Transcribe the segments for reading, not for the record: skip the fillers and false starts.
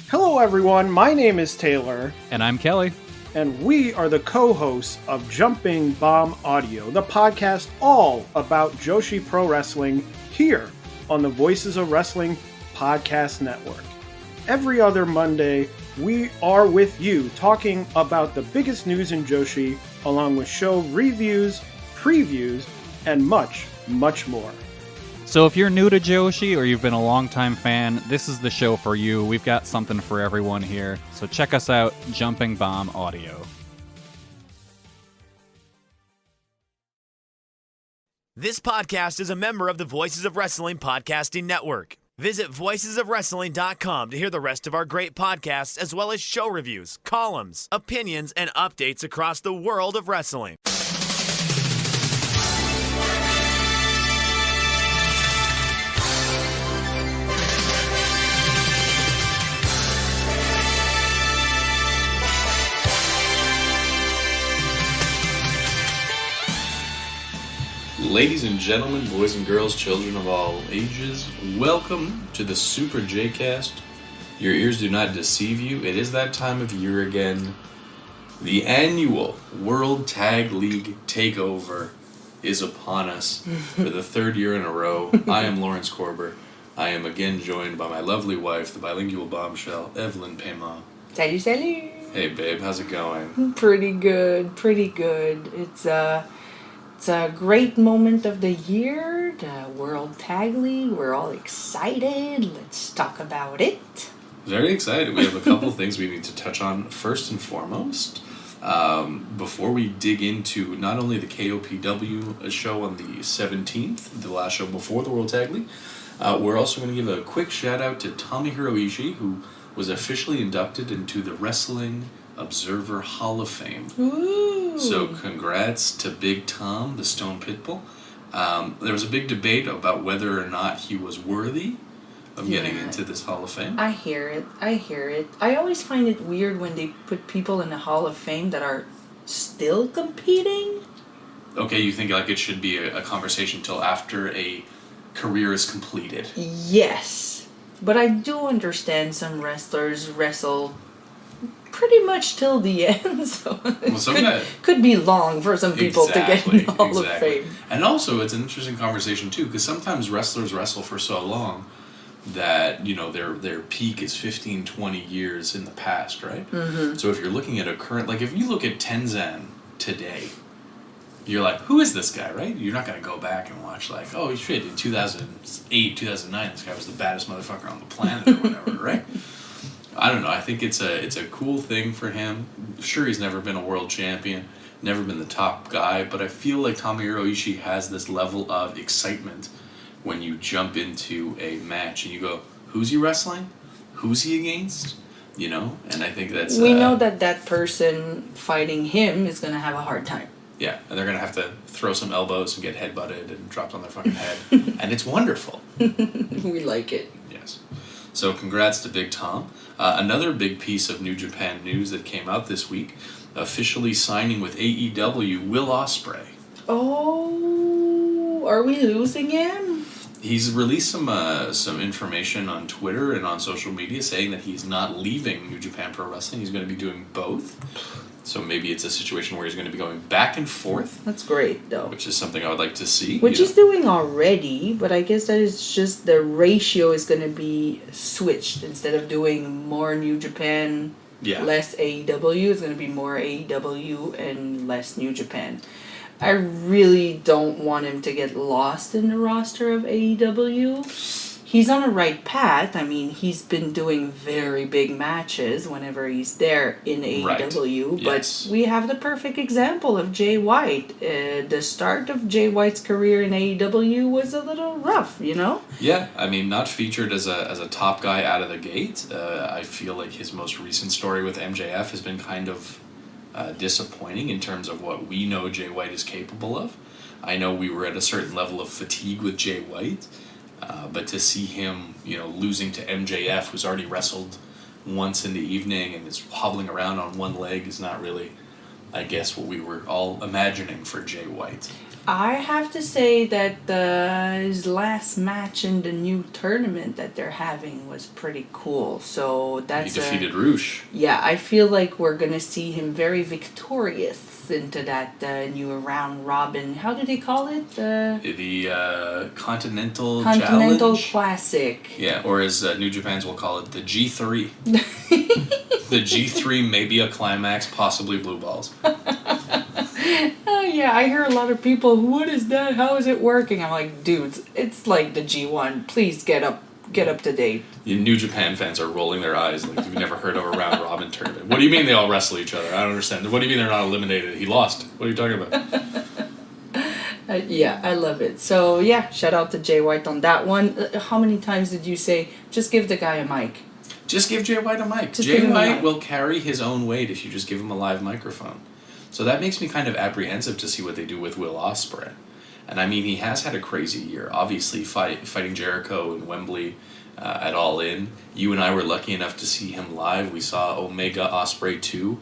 Hello everyone, my name is Taylor. And I'm Kelly. And we are the co-hosts of Jumping Bomb Audio, the podcast all about Joshi Pro Wrestling here on the Voices of Wrestling Podcast Network. Every other Monday, we are with you talking about the biggest news in Joshi, along with show reviews, previews, and much, much more. So if you're new to Joshi or you've been a longtime fan, this is the show for you. We've got something for everyone here. So check us out, Jumping Bomb Audio. This podcast is a member of the Voices of Wrestling Podcasting Network. Visit voicesofwrestling.com to hear the rest of our great podcasts, as well as show reviews, columns, opinions, and updates across the world of wrestling. Ladies and gentlemen, boys and girls, children of all ages, welcome to the Super J-Cast. Your ears do not deceive you. It is that time of year again. The annual World Tag League Takeover is upon us for the third year in a row. I am Lawrence Corber. I am again joined by my lovely wife, the bilingual bombshell, Evelyn Paiement. Salut, salut! Hey babe, how's it going? Pretty good. It's a great moment of the year, the World Tag League. We're all excited. Let's talk about it. Very excited. We have a couple things we need to touch on first and foremost. Before we dig into not only the KOPW show on the 17th, the last show before the World Tag League, we're also going to give a quick shout out to Tomohiro Ishii, who was officially inducted into the Wrestling Observer Hall of Fame. Ooh. So congrats to Big Tom, the Stone Pitbull. There was a big debate about whether or not he was worthy of getting into this Hall of Fame. I hear it. I always find it weird when they put people in the Hall of Fame that are still competing. Okay, you think like it should be a conversation till after a career is completed. Yes. But I do understand some wrestlers wrestle pretty much till the end, so could be long for some people to get in the Hall of Fame. And also, it's an interesting conversation too, because sometimes wrestlers wrestle for so long that, you know, their peak is 15, 20 years in the past, right? Mm-hmm. So if you're looking at a current, like if you look at Tenzan today, you're like, who is this guy, right? You're not going to go back and watch like, oh, shit, in 2008, 2009, this guy was the baddest motherfucker on the planet or whatever, right? I don't know. I think it's a cool thing for him. Sure, he's never been a world champion, never been the top guy, but I feel like Tomohiro Ishii has this level of excitement when you jump into a match and you go, who's he wrestling? Who's he against? You know? And I think that's... We know that person fighting him is going to have a hard time. Yeah, and they're going to have to throw some elbows and get headbutted and dropped on their fucking head. And it's wonderful. We like it. Yes. So congrats to Big Tom. Another big piece of New Japan news that came out this week, officially signing with AEW, Will Ospreay. Oh, are we losing him? He's released some information on Twitter and on social media saying that he's not leaving New Japan Pro Wrestling. He's going to be doing both. So maybe it's a situation where he's going to be going back and forth. That's great, though. Which is something I would like to see. Which he's doing already, but I guess that is just the ratio is going to be switched. Instead of doing more New Japan, less AEW, it's going to be more AEW and less New Japan. I really don't want him to get lost in the roster of AEW. He's on a right path. I mean, he's been doing very big matches whenever he's there in AEW. Right. But yes. We have the perfect example of Jay White. The start of Jay White's career in AEW was a little rough, you know? Yeah, I mean, not featured as a top guy out of the gate. I feel like his most recent story with MJF has been kind of disappointing in terms of what we know Jay White is capable of. I know we were at a certain level of fatigue with Jay White. But to see him, you know, losing to MJF, who's already wrestled once in the evening and is hobbling around on one leg, is not really, I guess, what we were all imagining for Jay White. I have to say that his last match in the new tournament that they're having was pretty cool. So that's he defeated Roosh. Yeah, I feel like we're gonna see him very victorious into that new round robin. How do they call it? The Continental Challenge? Classic. Yeah, or as New Japan's will call it, the G3. The G3 may be a climax, possibly blue balls. Yeah, I hear a lot of people, what is that? How is it working? I'm like, dudes, it's like the G1. Please get up to date. The New Japan fans are rolling their eyes like you've never heard of a round robin tournament. What do you mean they all wrestle each other? I don't understand. What do you mean they're not eliminated? He lost. What are you talking about? Yeah, I love it. So yeah, shout out to Jay White on that one. How many times did you say, just give the guy a mic? Just give Jay White a mic. Jay White will carry his own weight if you just give him a live microphone. So that makes me kind of apprehensive to see what they do with Will Ospreay. And I mean, he has had a crazy year. Obviously, fighting Jericho in Wembley at All In. You and I were lucky enough to see him live. We saw Omega Ospreay 2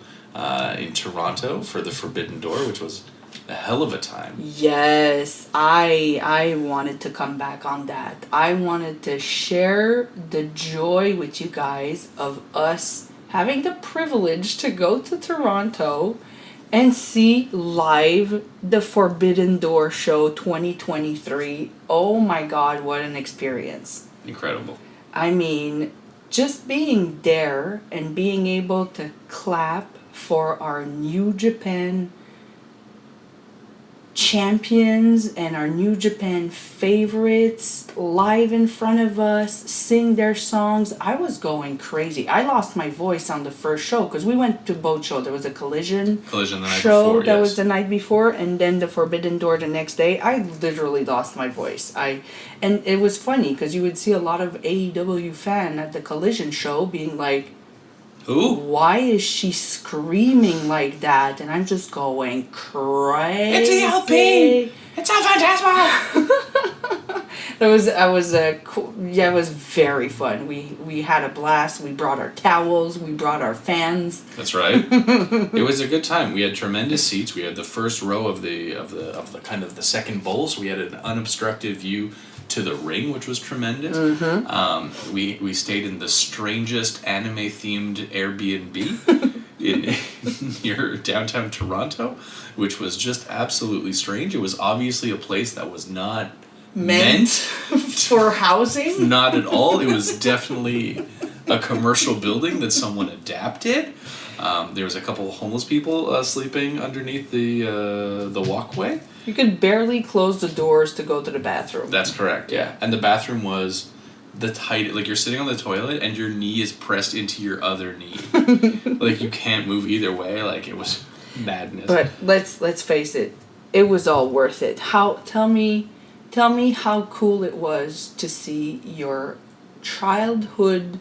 in Toronto for the Forbidden Door, which was a hell of a time. Yes, I wanted to come back on that. I wanted to share the joy with you guys of us having the privilege to go to Toronto and see live the Forbidden Door show 2023. Oh my God, what an experience. Incredible. I mean, just being there and being able to clap for our New Japan champions and our New Japan favorites live in front of us, sing their songs. I was going crazy. I lost my voice on the first show because we went to both shows. There was a Collision the night show before, that yes. was the night before, and then the Forbidden Door the next day. I literally lost my voice. And it was funny because you would see a lot of AEW fan at the Collision show being like, who? Why is she screaming like that? And I'm just going crazy. It's ELP! It's El Fantasma! It was very fun. We had a blast. We brought our towels. We brought our fans. That's right. It was a good time. We had tremendous seats. We had the first row of the kind of the second bowl, so we had an unobstructed view to the ring, which was tremendous. Mm-hmm. We stayed in the strangest anime-themed Airbnb near downtown Toronto, which was just absolutely strange. It was obviously a place that was not meant for housing. Not at all. It was definitely a commercial building that someone adapted. There was a couple of homeless people sleeping underneath the walkway. You could barely close the doors to go to the bathroom. That's correct, yeah. And the bathroom was the tight, like you're sitting on the toilet and your knee is pressed into your other knee. Like you can't move either way. Like it was madness. But let's face it, it was all worth it. Tell me how cool it was to see your childhood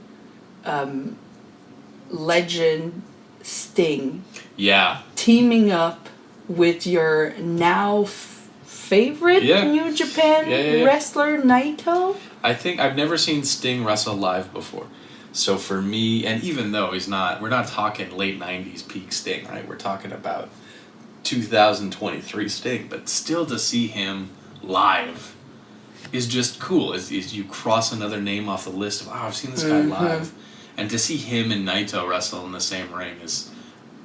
legend Sting. Yeah. Teaming up with your now favorite New Japan wrestler Naito. I think I've never seen Sting wrestle live before. So for me, and even though we're not talking late 90s peak Sting, right? We're talking about 2023 Sting, but still to see him live is just cool. Is you cross another name off the list of, I've seen this guy live. And to see him and Naito wrestle in the same ring is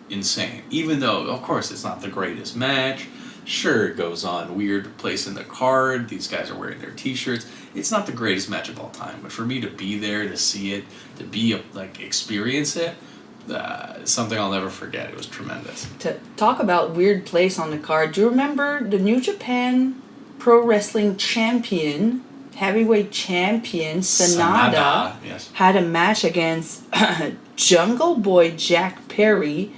insane. Even though, of course, it's not the greatest match. Sure, it goes on weird place in the card. These guys are wearing their T-shirts. It's not the greatest match of all time. But for me to be there, to see it, to experience it, something I'll never forget. It was tremendous. To talk about weird place on the card, do you remember the New Japan Pro Wrestling champion, heavyweight champion Sanada yes. had a match against Jungle Boy Jack Perry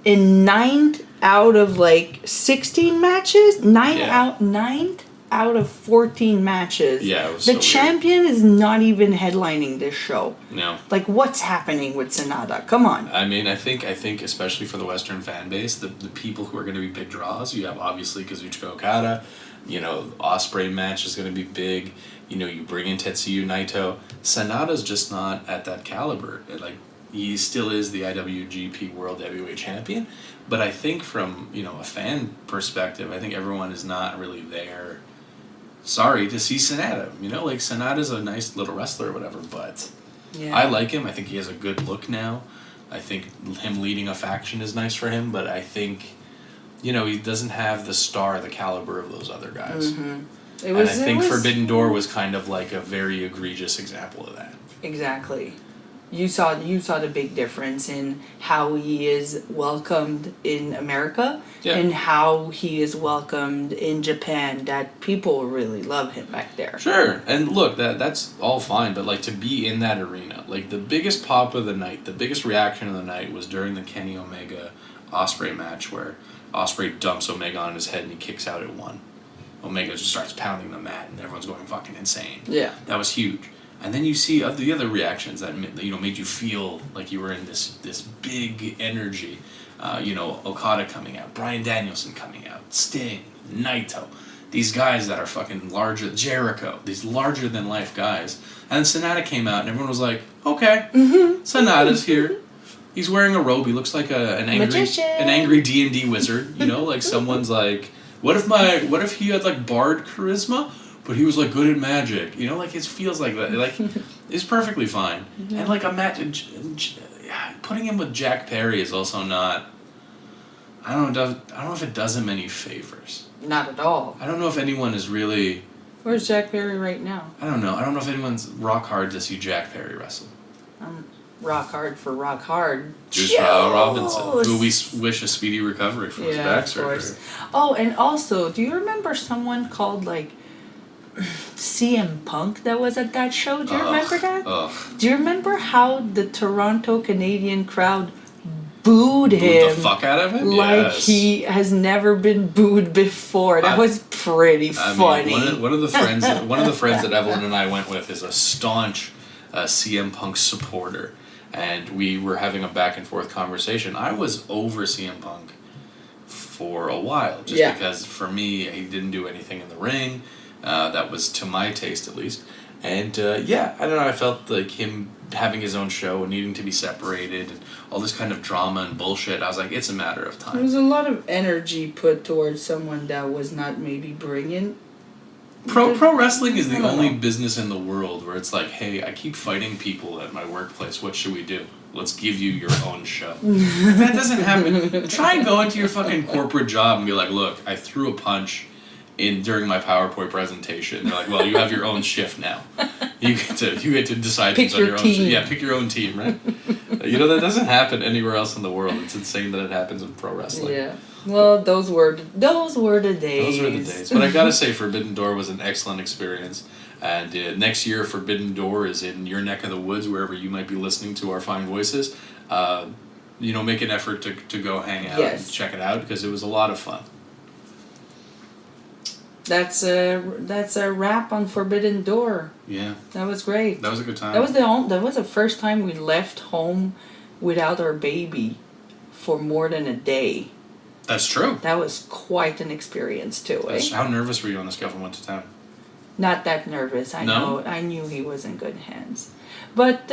in 9 out of 16 matches? 9 out of 14 matches. Yeah, it was the so champion weird. Is not even headlining this show. No. What's happening with Sanada? Come on. I mean, I think especially for the Western fan base, the people who are going to be big draws, you have obviously Kazuchika Okada. Ospreay match is going to be big. You bring in Tetsuya Naito. Sanada's just not at that caliber. he still is the IWGP World Heavyweight Champion. But I think from, a fan perspective, I think everyone is not really there, to see Sanada. Like, Sanada's a nice little wrestler or whatever, but I like him. I think he has a good look now. I think him leading a faction is nice for him, but I think, he doesn't have the caliber of those other guys. Mm-hmm. I think Forbidden Door was kind of like a very egregious example of that. Exactly. You saw the big difference in how he is welcomed in America and how he is welcomed in Japan. That people really love him back there. Sure, and look, that's all fine, but like to be in that arena, like the biggest pop of the night, the biggest reaction of the night was during the Kenny Omega Ospreay match where Ospreay dumps Omega on his head and he kicks out at 1. Omega just starts pounding the mat and everyone's going fucking insane. Yeah, that was huge. And then you see the other reactions that made you feel like you were in this big energy. Okada coming out, Bryan Danielson coming out, Sting, Naito, these guys that are fucking larger, Jericho, these larger than life guys. And Sanada came out and everyone was like, okay, Sanada's here. He's wearing a robe. He looks like an angry D&D wizard. Like someone's like, what if he had like bard charisma? But he was like good at magic, like it feels like that. Like it's perfectly fine. And like putting him with Jack Perry is also not. I don't know if it does him any favors. Not at all. I don't know if anyone is really. Where's Jack Perry right now? I don't know. I don't know if anyone's rock hard to see Jack Perry wrestle. Rock hard for rock hard. Juice Robinson, who we wish a speedy recovery from his back surgery. Oh, and also, do you remember someone called like CM Punk that was at that show? Do you remember that? Do you remember how the Toronto Canadian crowd booed him? The fuck out of him? Like he has never been booed before. That was pretty funny. One of the friends that Evelyn and I went with is a staunch CM Punk supporter, and we were having a back and forth conversation. I was over CM Punk for a while, just because for me he didn't do anything in the ring. That was to my taste, at least. And, I don't know, I felt like him having his own show and needing to be separated and all this kind of drama and bullshit. I was like, it's a matter of time. There was a lot of energy put towards someone that was not maybe brilliant. Pro wrestling is the only business in the world where it's like, hey, I keep fighting people at my workplace. What should we do? Let's give you your own show. That doesn't happen. Try and go into your fucking corporate job and be like, look, I threw a punch during my PowerPoint presentation. They're like, well, you have your own shift now. You get to decide pick on your own team. Yeah, pick your own team, right? That doesn't happen anywhere else in the world. It's insane that it happens in pro wrestling. Yeah. Well, those were the days. Those were the days. But I gotta say, Forbidden Door was an excellent experience. And next year, Forbidden Door is in your neck of the woods, wherever you might be listening to our fine voices. Make an effort to go hang out and check it out, because it was a lot of fun. That's a wrap on Forbidden Door. Yeah. That was great. That was a good time. That was the first time we left home without our baby for more than a day. That's true. That was quite an experience too. How nervous were you on the Scuffle went to town? Not that nervous. I knew he was in good hands. But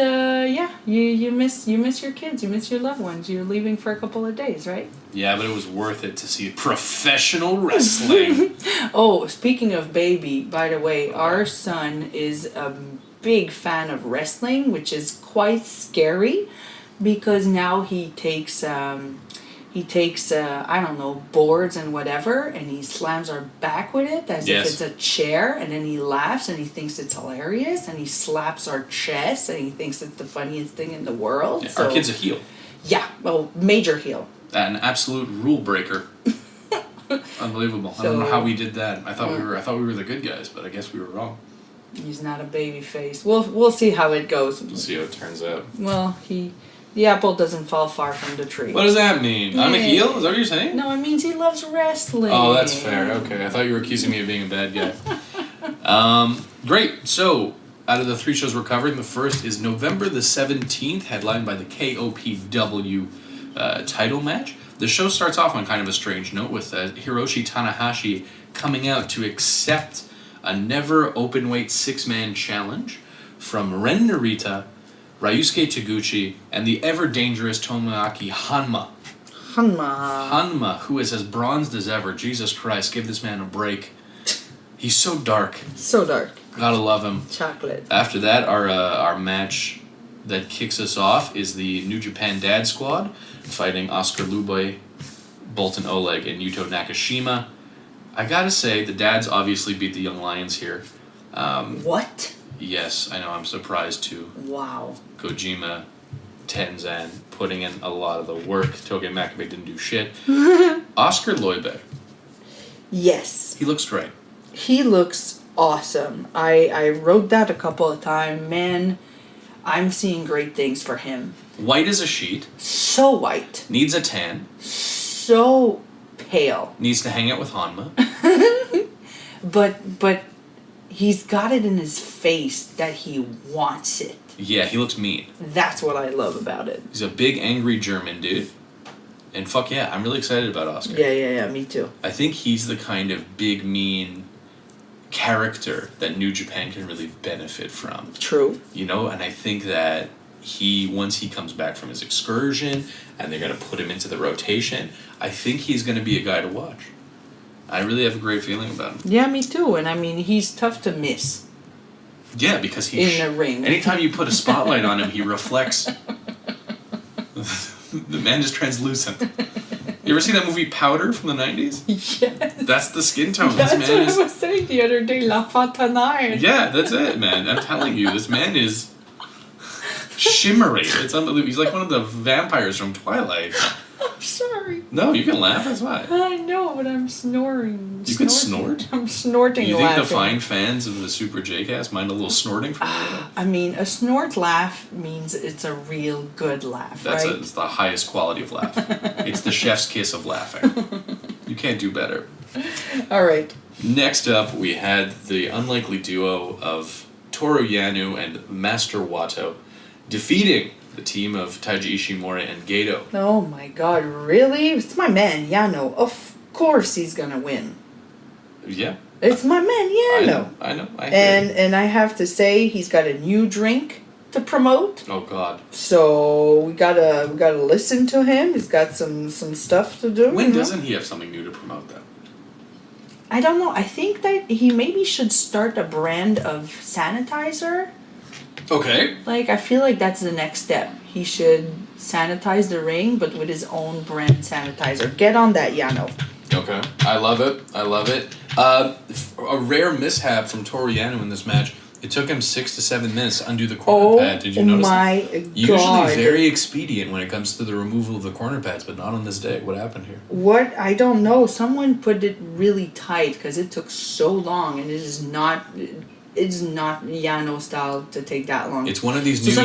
you miss your kids, you miss your loved ones. You're leaving for a couple of days, right? Yeah, but it was worth it to see professional wrestling. Oh, speaking of baby, by the way, our son is a big fan of wrestling, which is quite scary, because now he takes boards and whatever, and he slams our back with it as if it's a chair, and then he laughs and he thinks it's hilarious, and he slaps our chest and he thinks it's the funniest thing in the world. Yeah, our kid's a heel. Yeah, well, major heel. An absolute rule breaker. Unbelievable. I don't know how we did that. I thought we were the good guys, but I guess we were wrong. He's not a baby face. We'll see how it goes. We'll see how it turns out. Well, the apple doesn't fall far from the tree. What does that mean? I'm a heel? Is that what you're saying? No, it means he loves wrestling. Oh, that's fair. Okay. I thought you were accusing me of being a bad guy. Great. So, out of the 3 shows we're covering, the first is November the 17th, headlined by the KOPW title match. The show starts off on kind of a strange note with Hiroshi Tanahashi coming out to accept a never open-weight 6-man challenge from Ren Narita Ryusuke Taguchi, and the ever-dangerous Tomoaki Hanma. Hanma, who is as bronzed as ever. Jesus Christ, give this man a break. He's so dark. So dark. Gotta love him. Chocolate. After that, our match that kicks us off is the New Japan Dad Squad fighting Oscar Lubey, Bolton Oleg, and Yuto Nakashima. I gotta say, the dads obviously beat the Young Lions here. What? Yes, I know, I'm surprised too. Wow. Kojima, Tenzan, putting in a lot of the work. Toge Makabe didn't do shit. Oscar Lubey. Yes. He looks great. He looks awesome. I wrote that a couple of times. Man, I'm seeing great things for him. White as a sheet. So white. Needs a tan. So pale. Needs to hang out with Hanma. But he's got it in his face that he wants it. Yeah, he looks mean. That's what I love about it. He's a big, angry German dude. And fuck yeah, I'm really excited about Oscar. Yeah, me too. I think he's the kind of big, mean character that New Japan can really benefit from. True. You know, and I think that once he comes back from his excursion and they're going to put him into the rotation, I think he's going to be a guy to watch. I really have a great feeling about him. Yeah, me too. And I mean, he's tough to miss. Yeah, because in the ring. Anytime you put a spotlight on him, he reflects. The man is translucent. You ever see that movie Powder from the 90s? Yes. That's the skin tone. That's what I was saying the other day, La Fontanelle. Yeah, that's it, man. I'm telling you, this man is shimmery. It's unbelievable. He's like one of the vampires from Twilight. I'm sorry. No, you can laugh. That's fine. I know, but I'm snoring. You can snort? I'm snorting. You think laughing. the fine fans of the Super J-Cast mind a little snorting from you? I mean, a snort laugh means it's a real good laugh, right? It's the highest quality of laugh. It's the chef's kiss of laughing. You can't do better. All right. Next up, we had the unlikely duo of Toru Yano and Master Wato defeating the team of Taiji Ishimori and Gedo. Oh my god, really? It's my man, Yano. Of course he's gonna win. Yeah. It's my man, Yano. I know. And I have to say, he's got a new drink to promote. Oh god. So we gotta listen to him. He's got some stuff to do. When doesn't he have something new to promote though? I don't know. I think that he maybe should start a brand of sanitizer. Okay. Like, I feel like that's the next step. He should sanitize the ring, but with his own brand sanitizer. Get on that, Yano. Okay. I love it. A rare mishap from Toru Yano in this match. It took him 6 to 7 minutes to undo the corner pad. Did you notice? Oh my god. Usually very expedient when it comes to the removal of the corner pads, but not on this day. What happened here? What? I don't know. Someone put it really tight because it took so long, and it's not Yano style to take that long. It's one of these new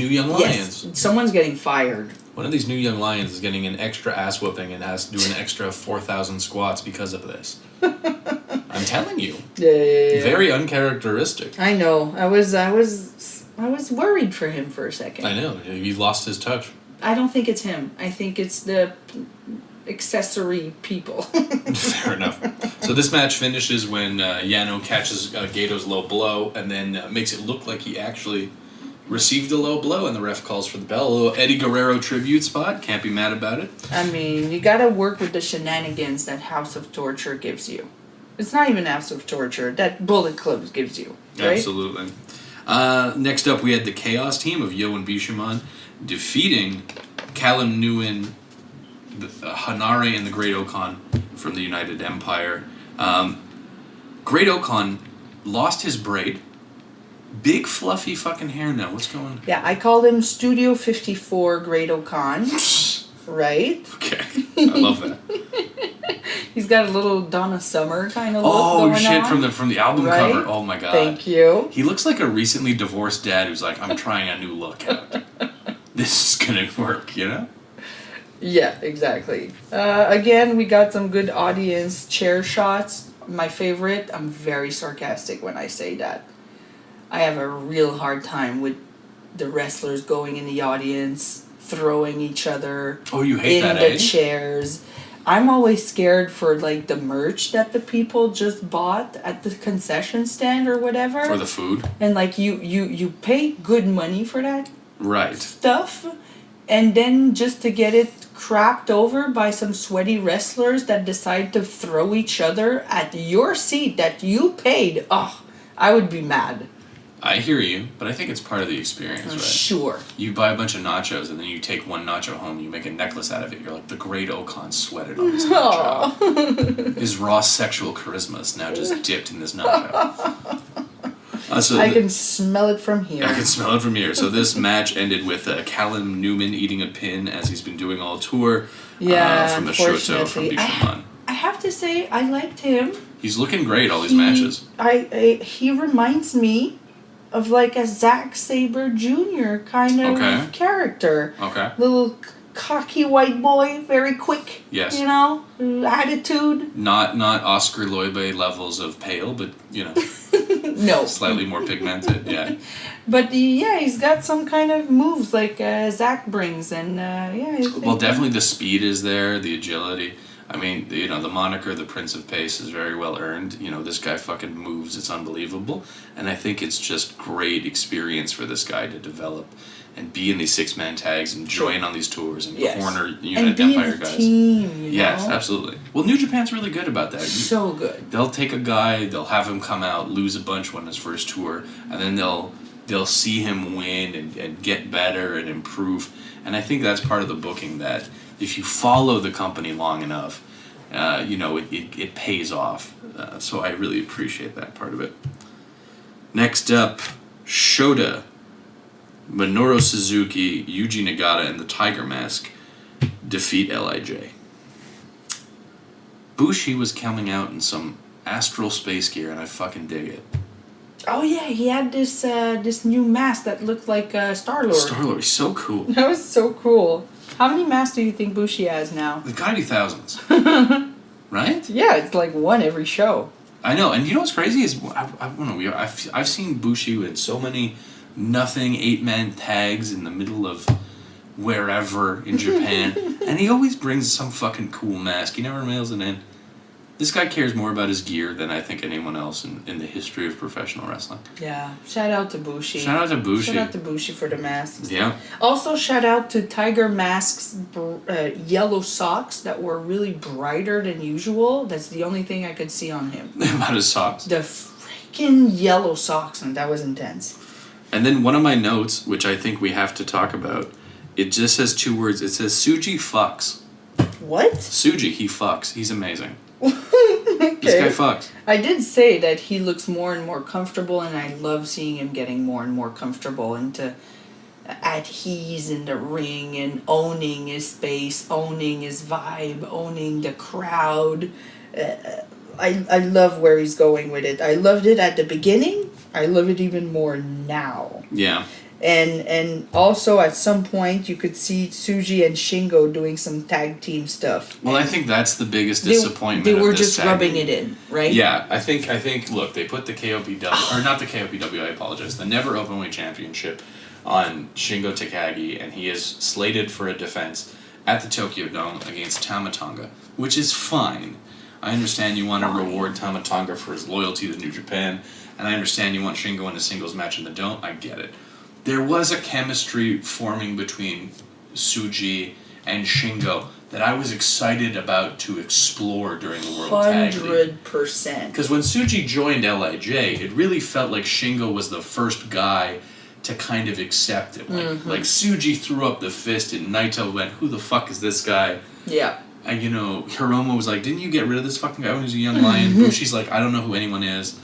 young lions. Yes, someone's getting fired. One of these new young lions is getting an extra ass whooping and has to do an extra 4,000 squats because of this. I'm telling you. Yeah. Very uncharacteristic. I know. I was worried for him for a second. I know. He lost his touch. I don't think it's him. I think it's the accessory people. Fair enough. So this match finishes when Yano catches Gedo's low blow and then makes it look like he actually received a low blow, and the ref calls for the bell. A little Eddie Guerrero tribute spot. Can't be mad about it. I mean, you gotta work with the shenanigans that House of Torture gives you. It's not even House of Torture. That Bullet Club gives you. Right? Absolutely. Next up, we had the Chaos team of Yo and Bishamon defeating Callum Nguyen, Hanare, and the Great Okan from the United Empire. Great Okan lost his braid. Big fluffy fucking hair now. What's going on? Yeah, I called him Studio 54 Great Okan. Right? Okay. I love that. He's got a little Donna Summer kind of look going on. from the album right? cover. Oh my god. Thank you. He looks like a recently divorced dad who's like, I'm trying a new look out. This is gonna work, you know? Yeah, exactly. Again, we got some good audience chair shots. My favorite, I'm very sarcastic when I say that. I have a real hard time with the wrestlers going in the audience, throwing each other you hate in that, the chairs. I'm always scared for like the merch that the people just bought at the concession stand or whatever. For the food. And like you pay good money for that right stuff, and then just to get it crapped over by some sweaty wrestlers that decide to throw each other at your seat that you paid. Oh, I would be mad. I hear you, but I think it's part of the experience, right? Sure. You buy a bunch of nachos and then you take one nacho home, you make a necklace out of it. You're like, the great Okan sweated on this nacho. His raw sexual charisma is now just dipped in this nacho. I can smell it from here. I can smell it from here. So this match ended with Callum Newman eating a pin, as he's been doing all tour. From the Shoto from Bifamon. I have to say, I liked him. He's looking great all these matches. He reminds me of like a Zack Sabre Jr. kind of character. Okay. Little cocky white boy, very quick. Yes. You know, attitude. Not Oscar Loibe levels of pale, but no. Slightly more pigmented. Yeah. But he's got some kind of moves like Zack brings, and Well, definitely the speed is there, the agility. I mean, the moniker, the Prince of Pace, is very well earned. This guy fucking moves. It's unbelievable. And I think it's just great experience for this guy to develop and be in these six-man tags and join on these tours and corner Unit Empire guys. Team, Yes, absolutely. Well, New Japan's really good about that. So good. They'll take a guy, they'll have him come out, lose a bunch on his first tour, and then they'll see him win and get better and improve. And I think that's part of the booking, that if you follow the company long enough, it pays off. So I really appreciate that part of it. Next up, Shota, Minoru Suzuki, Yuji Nagata, and the Tiger Mask defeat LIJ. Bushi was coming out in some astral space gear, and I fucking dig it. Oh yeah, he had this new mask that looked like Star-Lord. Star-Lord, he's so cool. That was so cool. How many masks do you think Bushi has now? There's gotta be thousands. Right? Yeah, it's like one every show. I know, and you know what's crazy is I've seen Bushi in so many nothing 8-man tags in the middle of wherever in Japan, and he always brings some fucking cool mask. He never mails it in. This guy cares more about his gear than I think anyone else in the history of professional wrestling. Yeah. Shout out to Bushi. Shout out to Bushi for the masks. Yeah. Also, shout out to Tiger Mask's yellow socks that were really brighter than usual. That's the only thing I could see on him. About his socks? The freaking yellow socks, and that was intense. And then one of my notes, which I think we have to talk about, it just says 2 words. It says Suji fucks. What? Suji, he fucks. He's amazing. Okay. This guy fucks. I did say that he looks more and more comfortable, and I love seeing him getting more and more comfortable at ease in the ring and owning his space, owning his vibe, owning the crowd. I love where he's going with it. I loved it at the beginning. I love it even more now. Yeah. And also at some point you could see Tsuji and Shingo doing some tag team stuff. Well, I think that's the biggest disappointment. They were just rubbing it in, right? Yeah, I think. Look, they put the KOPW or not the KOPW. I apologize. The Never Openweight Championship on Shingo Takagi, and he is slated for a defense at the Tokyo Dome against Tama Tonga, which is fine. I understand you want to reward Tama Tonga for his loyalty to New Japan, and I understand you want Shingo in a singles match in the Dome. I get it. There was a chemistry forming between Tsuji and Shingo that I was excited about to explore during the World Tag League. 100%. Because when Tsuji joined LIJ, it really felt like Shingo was the first guy to kind of accept it. Like Tsuji threw up the fist and Naito went, who the fuck is this guy? Yeah. And, Hiromu was like, didn't you get rid of this fucking guy when he was a young lion? Bushi's like, I don't know who anyone is.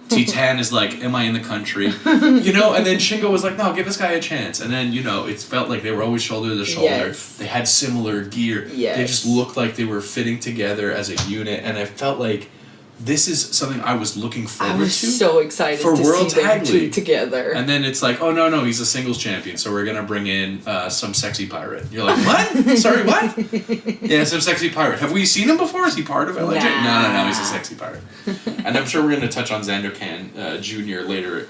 Titan is like, am I in the country? And then Shingo was like, no, give this guy a chance. And then, it felt like they were always shoulder to shoulder. Yes. They had similar gear. Yes. They just looked like they were fitting together as a unit. And I felt like this is something I was looking forward to. I was so excited for to World see them Tag two League together. And then it's like, oh, no, he's a singles champion, so we're going to bring in some sexy pirate. You're like, what? Sorry, what? Yeah, some sexy pirate. Have we seen him before? Is he part of LIJ? No, he's a sexy pirate. And I'm sure we're going to touch on Xander Kan Jr. later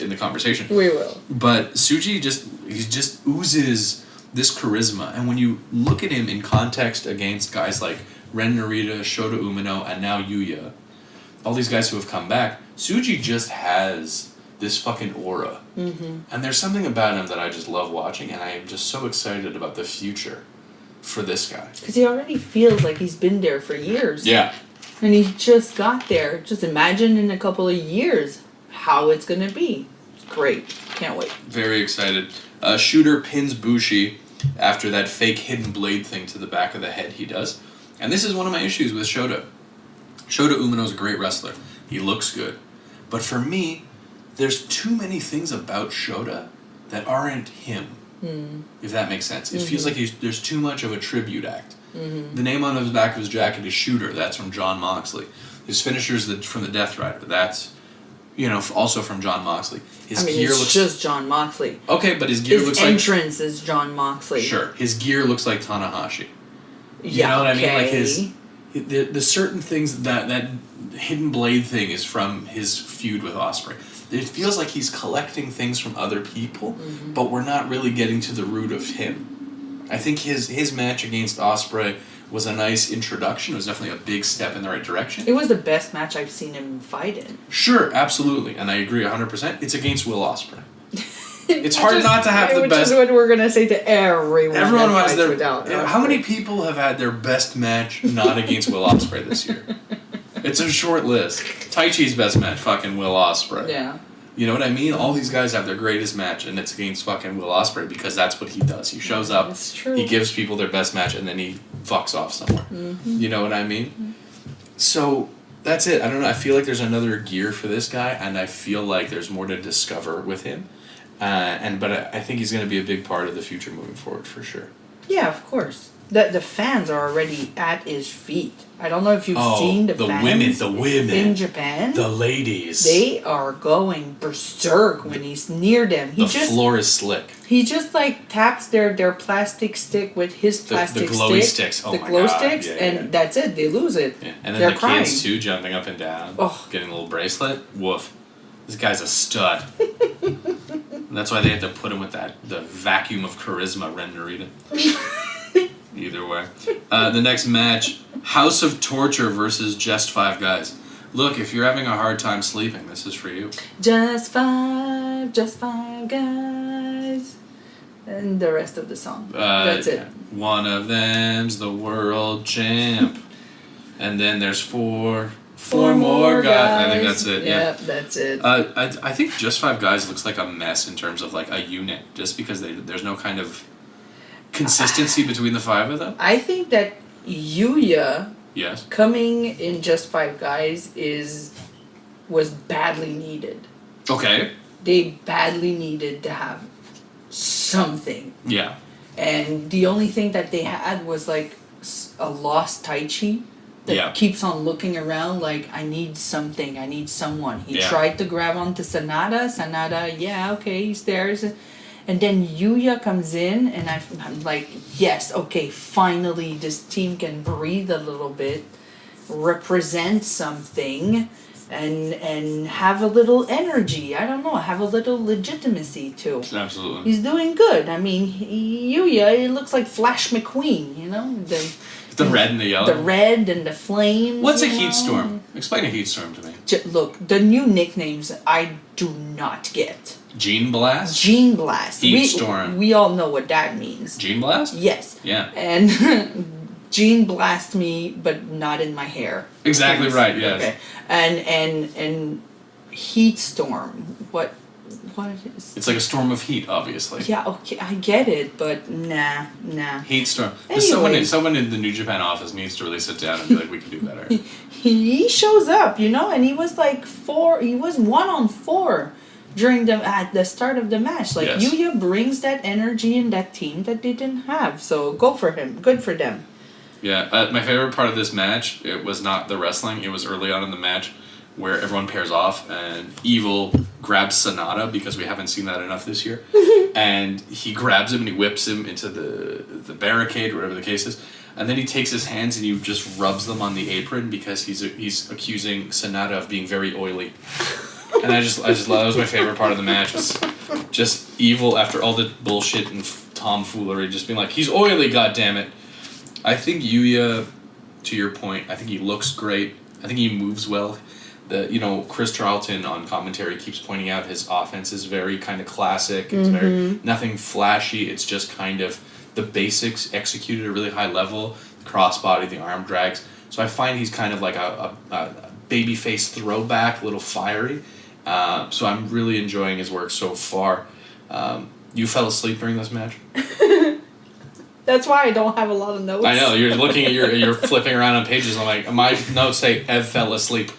in the conversation. We will. But Tsuji just oozes this charisma. And when you look at him in context against guys like Ren Narita, Shota Umino, and now Yuya, all these guys who have come back, Tsuji just has this fucking aura. Mm-hmm. And there's something about him that I just love watching, and I am just so excited about the future for this guy. Because he already feels like he's been there for years. Yeah. And he just got there. Just imagine in a couple of years how it's going to be. It's great. Can't wait. Very excited. Shooter pins Bushi after that fake hidden blade thing to the back of the head he does. And this is one of my issues with Shota. Shota Umino's a great wrestler. He looks good. But for me, there's too many things about Shota that aren't him, if that makes sense. It feels like there's too much of a tribute act. The name on the back of his jacket is Shooter. That's from Jon Moxley. His finisher's from the Death Rider. That's, also from Jon Moxley. His gear it's looks just Jon Moxley. Okay, but his gear looks like... His entrance is Jon Moxley. Sure. His gear looks like Tanahashi. You Yeah, know what okay. I mean? Like the certain things, that hidden blade thing is from his feud with Ospreay. It feels like he's collecting things from other people, but we're not really getting to the root of him. I think his match against Ospreay was a nice introduction. It was definitely a big step in the right direction. It was the best match I've seen him fight in. Sure, absolutely. And I agree 100%. It's against Will Ospreay. It's hard not to have the best... Which is what we're going to say to everyone. Everyone that has fights their... without How many people have had their best match not against Will Ospreay this year? It's a short list. Taichi's best match, fucking Will Ospreay. Yeah. You know what I mean? All these guys have their greatest match, and it's against fucking Will Ospreay because that's what he does. He shows up, That's true. he gives people their best match, and then he fucks off somewhere. You know what I mean? So that's it. I don't know. I feel like there's another gear for this guy, and I feel like there's more to discover with him. But I think he's going to be a big part of the future moving forward for sure. Yeah, of course. The fans are already at his feet. I don't know if you've seen the fans the women in Japan. The ladies. They are going berserk when he's near them. The floor is slick. He just like taps their plastic stick with his plastic the glowy stick. sticks. Oh the my glow God. Sticks, Yeah, and that's it. They lose it. Yeah. And then they're the crying. kids too, jumping up and down, getting a little bracelet. Woof. This guy's a stud. And that's why they had to put him with the vacuum of charisma, Ren Narita. Either way. The next match, House of Torture versus Just 5 Guys. Look, if you're having a hard time sleeping, this is for you. Just five guys. And the rest of the song. That's it. One of them's the world champ. And then there's four more guys. I think that's it. Yep, that's it. I think Just 5 Guys looks like a mess in terms of like a unit, just because there's no kind of consistency between the 5 of them. I think that Yuya coming in Just 5 Guys was badly needed. Okay. They badly needed to have something. Yeah. And the only thing that they had was like a lost Taichi that keeps on looking around like, I need something, I need someone. He tried to grab onto Sanada. Sanada, okay, he's there. And then Yuya comes in, and I'm like, yes, okay, finally this team can breathe a little bit, represent something, and have a little energy. I don't know, have a little legitimacy too. Absolutely. He's doing good. I mean, Yuya, it looks like Flash McQueen, The red and the yellow? The red and the flames. What's a heat storm? Explain a heat storm to me. Look, the new nicknames I do not get. Gene Blast? Gene Blast. Heat Storm. We all know what that means. Gene Blast? Yes. Yeah. And Gene Blast me, but not in my hair. Exactly right, yes. Okay. And Heat Storm. What is... It's like a storm of heat, obviously. Yeah, okay, I get it, but nah. Heat Storm. Anyway. Someone in the New Japan office needs to really sit down and be like, we can do better. He shows up, and he was like 1-on-4 at the start of the match. Like, Yuya brings that energy in that team that they didn't have. So go for him. Good for them. Yeah, my favorite part of this match, it was not the wrestling. It was early on in the match where everyone pairs off and Evil grabs Sanada because we haven't seen that enough this year. And he grabs him and he whips him into the barricade, whatever the case is. And then he takes his hands and he just rubs them on the apron because he's accusing Sanada of being very oily. And I just love, that was my favorite part of the match, was just Evil, after all the bullshit and tomfoolery, just being like, he's oily, goddammit. I think Yuya, to your point, I think he looks great. I think he moves well. Chris Charlton on commentary keeps pointing out his offense is very kind of classic. It's very nothing flashy. It's just kind of the basics executed at a really high level. The crossbody, the arm drags. So I find he's kind of like a babyface throwback, a little fiery. So I'm really enjoying his work so far. You fell asleep during this match? That's why I don't have a lot of notes. I know, you're looking at you're flipping around on pages. I'm like, my notes say Ev fell asleep.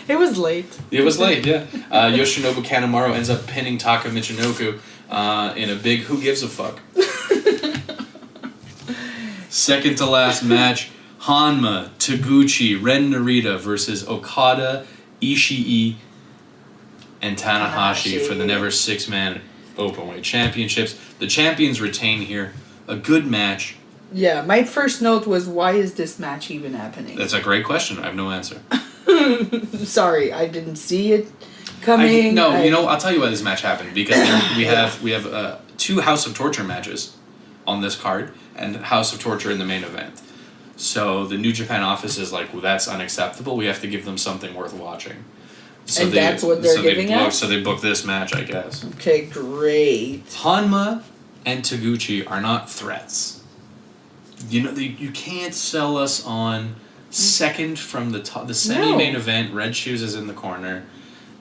It was late. It was late, yeah. Yoshinobu Kanemaru ends up pinning Taka Michinoku in a big who gives a fuck. Second to last match, Hanma, Taguchi, Ren Narita versus Okada, Ishii, and Tanahashi for the Never Six-Man Openweight Championships. The champions retain here. A good match. Yeah, my first note was, why is this match even happening? That's a great question. I have no answer. Sorry, I didn't see it coming. I'll tell you why this match happened. Because we have 2 House of Torture matches on this card, and House of Torture in the main event. So the New Japan office is like, well, that's unacceptable. We have to give them something worth watching. So and that's what they're giving us? So they booked this match, I guess. Okay, great. Hanma and Taguchi are not threats. You can't sell us on second from the top, the semi-main event, Red Shoes is in the corner.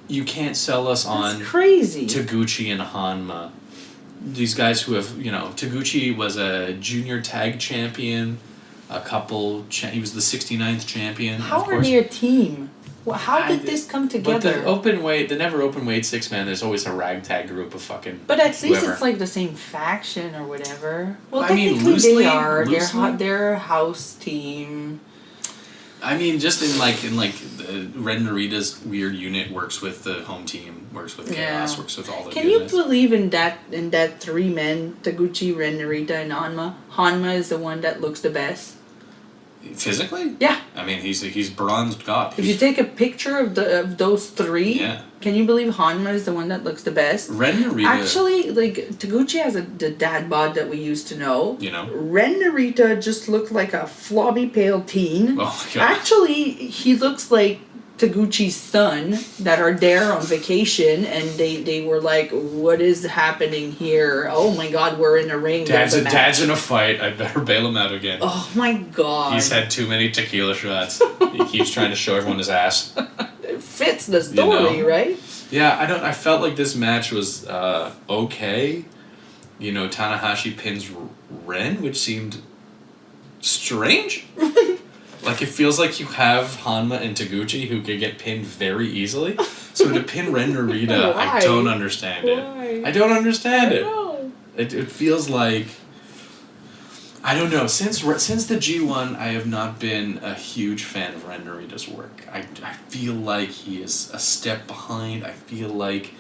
You can't sell us on crazy. Taguchi and Hanma. These guys who have, Taguchi was a junior tag champion, he was the 69th champion. How are they a team? Well, how did this come together? But the never open-weight 6-man, there's always a ragtag group of fucking But at least whoever. it's like the same faction or whatever. Well, I mean, technically loosely, they are. loosely. They're a house team. I mean, just in Red Narita's weird unit works with the home team, works with Chaos, works with all the Can goodness. you believe in that 3 men, Taguchi, Ren Narita, and Hanma? Hanma is the one that looks the best. Physically? Yeah. I mean, he's bronzed god. If you take a picture of those 3, can you believe Hanma is the one that looks the best? Ren Narita. Actually, Taguchi has the dad bod that we used to know. Ren Narita just looked like a flobby pale teen. Oh my God. Actually, he looks like Taguchi's son that are there on vacation, and they were like, what is happening here? Oh my God, we're in a ring. Dad's in a fight. I better bail him out again. Oh my God. He's had too many tequila shots. He keeps trying to show everyone his ass. It fits the story, right? Yeah, I felt like this match was okay. Tanahashi pins Ren, which seemed strange. Like, it feels like you have Hanma and Taguchi who could get pinned very easily. So to pin Ren Narita, I don't understand it. I don't understand it. It feels like... I don't know. Since the G1, I have not been a huge fan of Ren Narita's work. I feel like he is a step behind. I feel like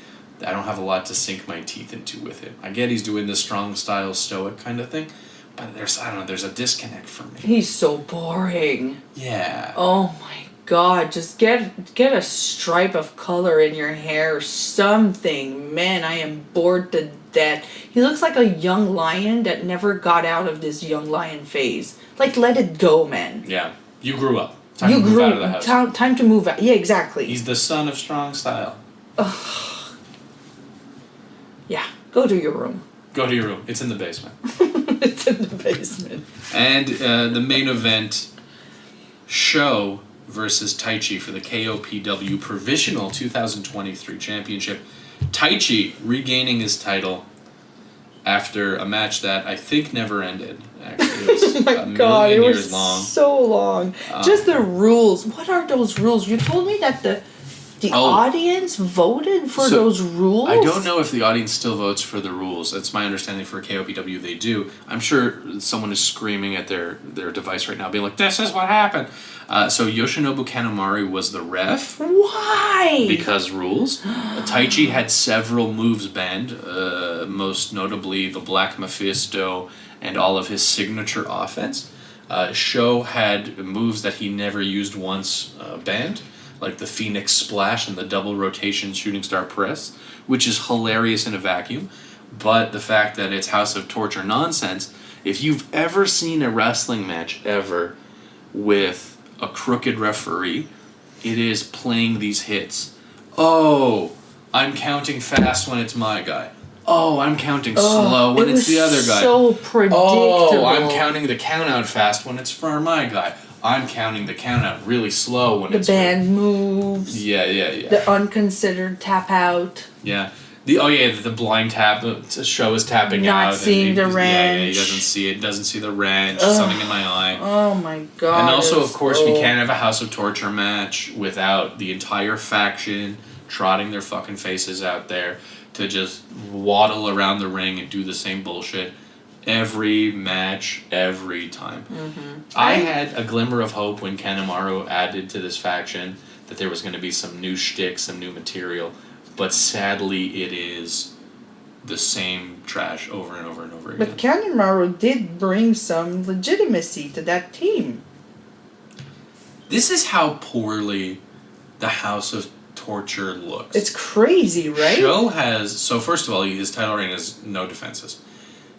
I don't have a lot to sink my teeth into with him. I get he's doing this strong style stoic kind of thing. But there's a disconnect for me. He's so boring. Yeah. Oh my God, just get a stripe of color in your hair or something. Man, I am bored to death. He looks like a young lion that never got out of this young lion phase. Like, let it go, man. Yeah. You grew up. Time to move out of the house. Time to move out. Yeah, exactly. He's the son of strong style. Yeah, go to your room. Go to your room. It's in the basement. It's in the basement. And the main event, Sho versus Taichi for the KOPW Provisional 2023 Championship. Taichi regaining his title after a match that I think never ended. Actually, it was oh my a God, million it years was long. So long. Just the rules. What are those rules? You told me that the audience voted for those rules? I don't know if the audience still votes for the rules. That's my understanding for KOPW they do. I'm sure someone is screaming at their device right now, being like, this is what happened. So Yoshinobu Kanemaru was the ref. Why? Because rules. Taichi had several moves banned, most notably the Black Mephisto and all of his signature offense. Sho had moves that he never used once banned, like the Phoenix Splash and the double rotation shooting star press, which is hilarious in a vacuum. but the fact that it's House of Torture nonsense. If you've ever seen a wrestling match ever with a crooked referee, it is playing these hits. Oh, I'm counting fast when it's my guy. Oh, I'm counting slow when it's the other guy. So predictable. Oh, I'm counting the count out fast when it's for my guy. I'm counting the count out really slow when it's the band moves. Yeah. The unconsidered tap out. Yeah. The blind tap show is tapping out. Not seeing the wrench. Yeah, he doesn't see it. Doesn't see the wrench. Something in my eye. Oh my god. And also, of course, we can't have a House of Torture match without the entire faction trotting their fucking faces out there to just waddle around the ring and do the same bullshit every match, every time. Mm-hmm. I had a glimmer of hope when Kanemaru added to this faction that there was going to be some new shtick, some new material. But sadly, it is the same trash over and over and over again. But Kanemaru did bring some legitimacy to that team. This is how poorly the House of Torture looks. It's crazy, right? Joe has... So first of all, his title reign is no defenses.